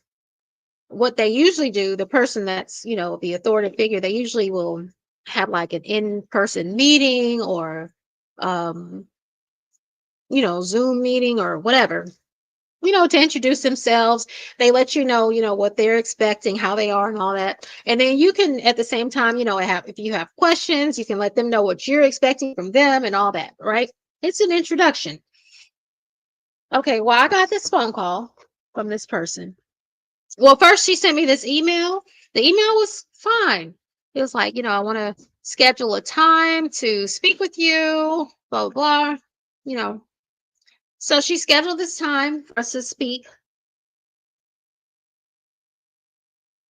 what they usually do, the person that's, the authority figure, they usually will have like an in-person meeting or Zoom meeting or whatever, to introduce themselves. They let you know, what they're expecting, how they are and all that. And then you can at the same time, if you have questions, you can let them know what you're expecting from them and all that, right? It's an introduction. Okay, well, I got this phone call from this person. Well, first she sent me this email. The email was fine. It was like, I want to schedule a time to speak with you, blah, blah, blah. So she scheduled this time for us to speak.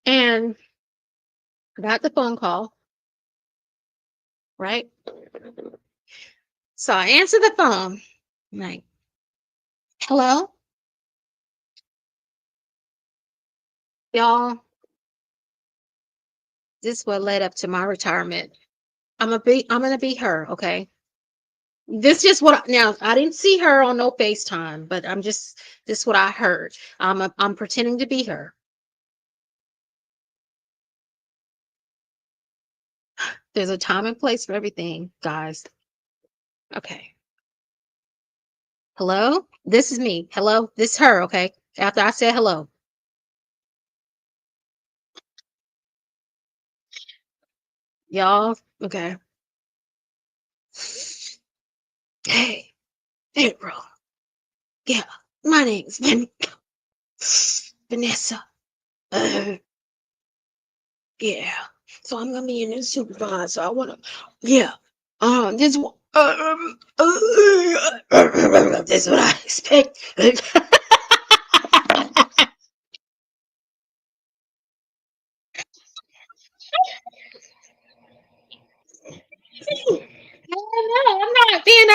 And got the phone call, right? So I answered the phone. I'm like, hello? Y'all, this is what led up to my retirement. I'm gonna be her, okay? This just now I didn't see her on no FaceTime, but this is what I heard. I'm pretending to be her. There's a time and place for everything, guys. Okay. Hello? This is me. Hello? This is her, okay? After I said hello. Y'all, okay. Hey, April. Yeah, my name's Vanessa. Yeah. So I'm gonna be your new supervisor. I wanna, yeah. This, this is what I expect. No, I'm not being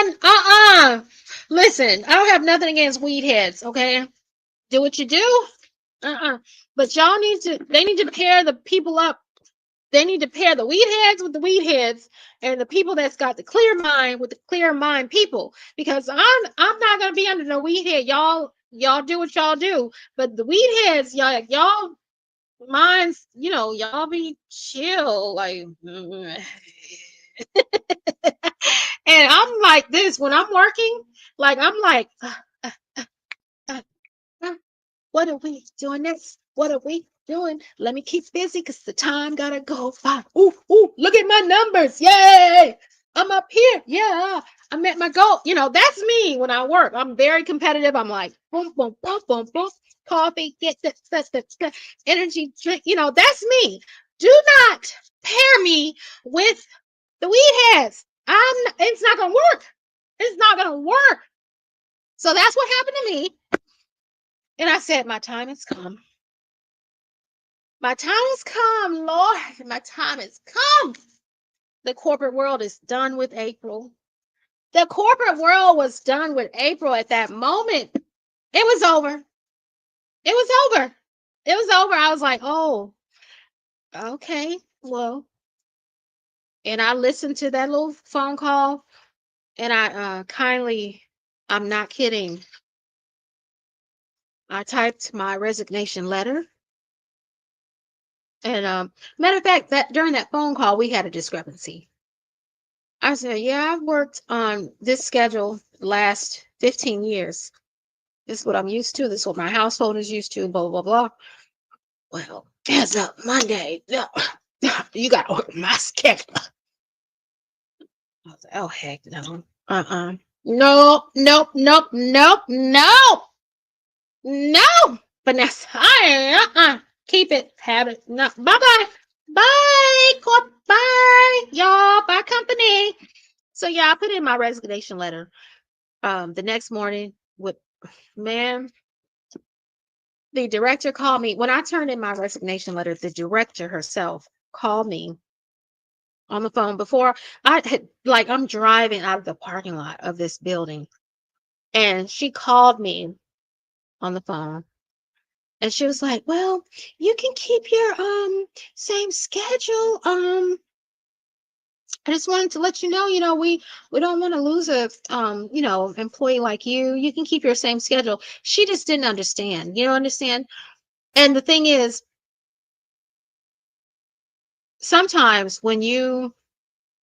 Listen, I don't have nothing against weed heads, okay? Do what you do. But y'all they need to pair the people up. They need to pair the weed heads with the weed heads and the people that's got the clear mind with the clear mind people. Because I'm not gonna be under no weed head. Y'all do what y'all do. But the weed heads, y'all minds, y'all be chill. Like and I'm like this when I'm working, like I'm like uh, what are we doing next? What are we doing? Let me keep busy because the time gotta go. Fine. Ooh, look at my numbers. Yay! I'm up here. Yeah, I met my goal. That's me when I work. I'm very competitive. I'm like, boom, boom, boom, boom, boom. Coffee, get that energy drink. That's me. Do not pair me with the weed heads. It's not gonna work. It's not gonna work. So that's what happened to me. And I said, my time has come. My time has come, Lord. My time has come. The corporate world is done with April. The corporate world was done with April at that moment. It was over. It was over. It was over. I was like, oh, okay, well. And I listened to that little phone call and I I'm not kidding. I typed my resignation letter. And matter of fact, that during that phone call, we had a discrepancy. I said, yeah, I've worked on this schedule the last 15 years. This is what I'm used to. This is what my household is used to, blah, blah, blah. Well, as of Monday, you got to work my schedule. I was like, oh, heck no. Nope, nope, nope, nope, nope. No, Vanessa. Keep it, have it. No, bye-bye. Bye, corp. Bye, y'all. Bye, company. So, yeah, I put in my resignation letter. The next morning, man, the director called me. When I turned in my resignation letter, the director herself called me on the phone before I'm driving out of the parking lot of this building. And she called me on the phone And she was like, well, you can keep your same schedule. I just wanted to let you know, we don't want to lose a employee like you. You can keep your same schedule. She just didn't understand. You know, understand? And the thing is, sometimes when you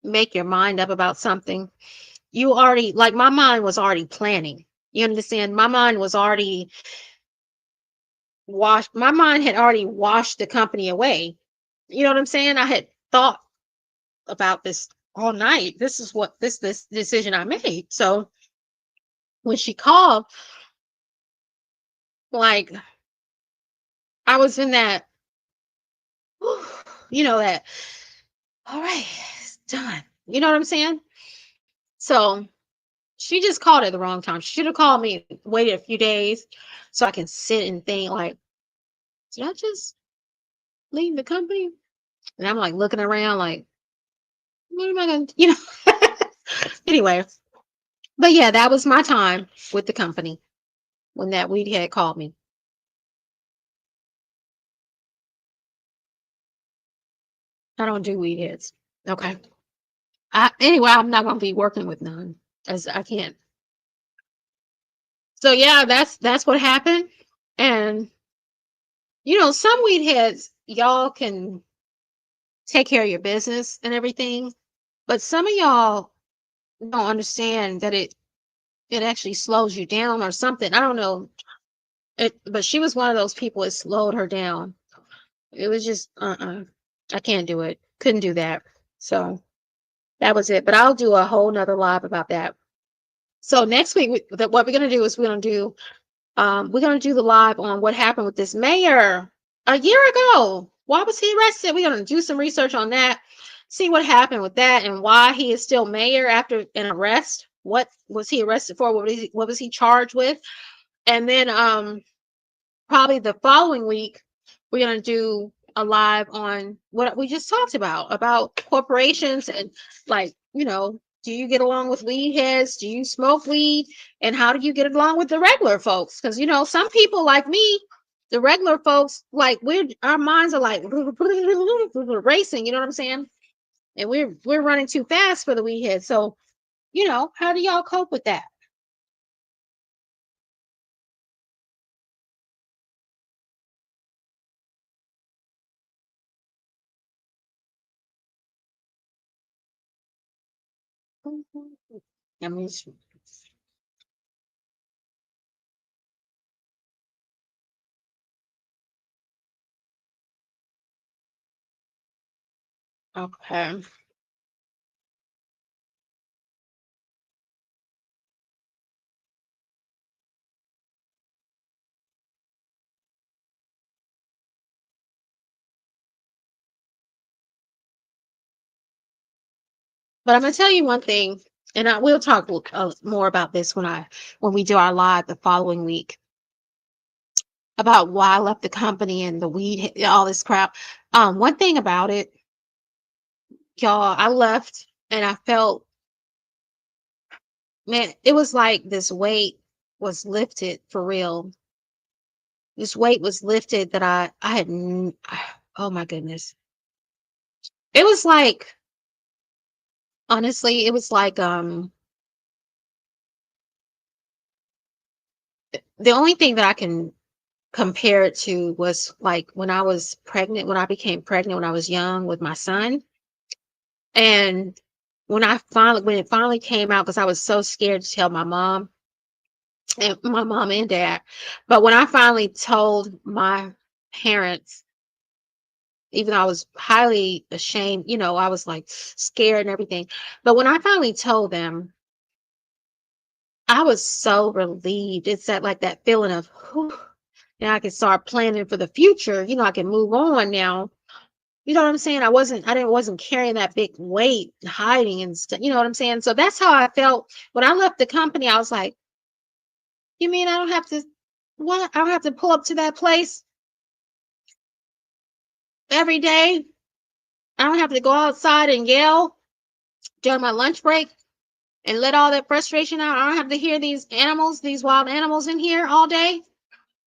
make your mind up about something, you already, like, my mind was already planning. You understand? My mind was already my mind had already washed the company away. You know what I'm saying? I had thought about this all night. This is what this decision I made. So when she called, like, I was in that, that, all right, it's done. You know what I'm saying? So she just called at the wrong time. She should have called me, waited a few days so I can sit and think, like, did I just leave the company? And I'm like looking around like, what am I going to, anyway. But yeah, that was my time with the company when that weed head called me. I don't do weed heads. Okay. Anyway, I'm not going to be working with none as I can't. So yeah, that's what happened. And some weed heads, y'all can take care of your business and everything, but some of y'all don't understand that it actually slows you down or something. I don't know. But she was one of those people. It slowed her down. It was just I can't do it. Couldn't do that. So that was it. But I'll do a whole nother live about that. So next week, what we're gonna do is we're gonna do the live on what happened with this mayor a year ago. Why was he arrested? We're gonna do some research on that, see what happened with that, and why he is still mayor after an arrest. What was he arrested for? What was he charged with? And then probably the following week, we're going to do a live on what we just talked about corporations and, like, do you get along with weed heads? Do you smoke weed? And how do you get along with the regular folks? Because, some people like me, the regular folks, like, our minds are like racing, you know what I'm saying? And we're running too fast for the weed heads. So, how do y'all cope with that? I mean, okay. But I'm gonna tell you one thing, and I will talk more about this when we do our live the following week about why I left the company and the weed, all this crap. One thing about it, y'all, I left and I felt, man, it was like this weight was lifted for real. This weight was lifted that I had. Oh my goodness, it was like, honestly, it was like the only thing that I can compare it to was like when I was pregnant, when I became pregnant when I was young with my son. And when it finally came out, because I was so scared to tell my mom and dad. But when I finally told my parents, even though I was highly ashamed, I was like scared and everything. But when I finally told them, I was so relieved. It's that feeling of, whew, now I can start planning for the future. I can move on now. You know what I'm saying? I wasn't carrying that big weight, hiding and stuff. You know what I'm saying? So that's how I felt when I left the company. I was like, you mean I don't have to, what? I don't have to pull up to that place every day. I don't have to go outside and yell during my lunch break and let all that frustration out. I don't have to hear these wild animals in here all day.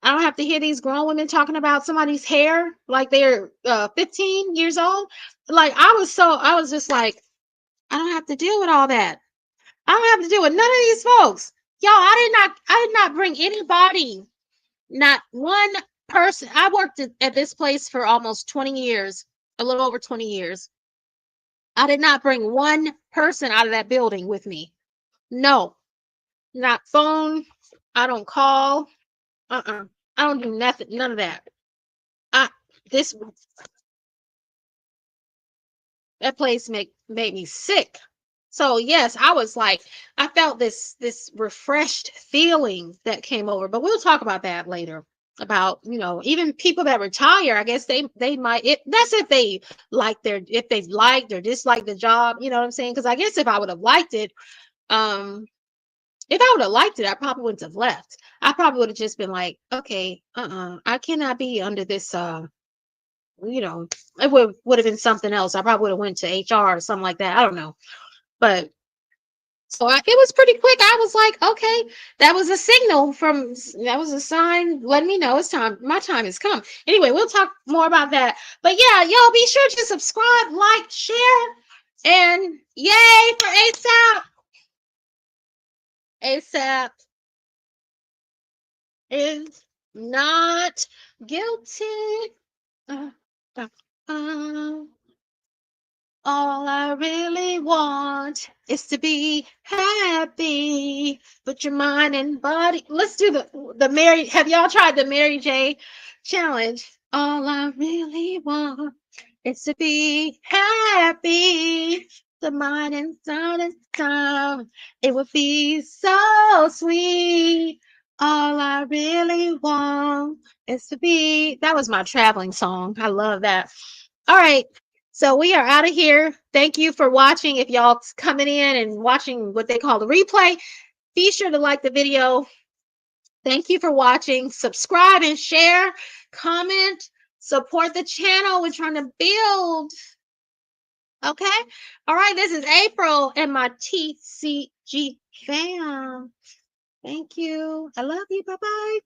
I don't have to hear these grown women talking about somebody's hair like they're 15 years old. Like I was just like, I don't have to deal with all that. I don't have to deal with none of these folks. Y'all, I did not bring anybody, not one person. I worked at this place for almost 20 years, a little over 20 years. I did not bring one person out of that building with me. No, not phone. I don't call. I don't do nothing, none of that. I this that place made me sick. So yes, I was like, I felt this refreshed feeling that came over. But we'll talk about that later. About even people that retire, I guess they might. That's if they liked or disliked the job. You know what I'm saying? Because I guess if I would have liked it, if I would have liked it, I probably wouldn't have left. I probably would have just been like, okay, I cannot be under this. It would have been something else. I probably would have went to HR or something like that. I don't know, but it was pretty quick. I was like, okay, that was a signal that was a sign letting me know it's time. My time has come. Anyway, we'll talk more about that. But yeah, y'all be sure to subscribe, like, share, and yay for ASAP. ASAP is not guilty. Uh, uh, uh. All I really want is to be happy. Put your mind and body. Let's do the Mary. Have y'all tried the Mary J challenge? All I really want is to be happy. The mind and sound and sound. It would be so sweet. All I really want is to be. That was my traveling song. I love that. All right. So we are out of here. Thank you for watching. If y'all coming in and watching what they call the replay, be sure to like the video. Thank you for watching. Subscribe and share, comment, support the channel. We're trying to build. Okay. All right. This is April and my TCG fam. Thank you. I love you. Bye-bye.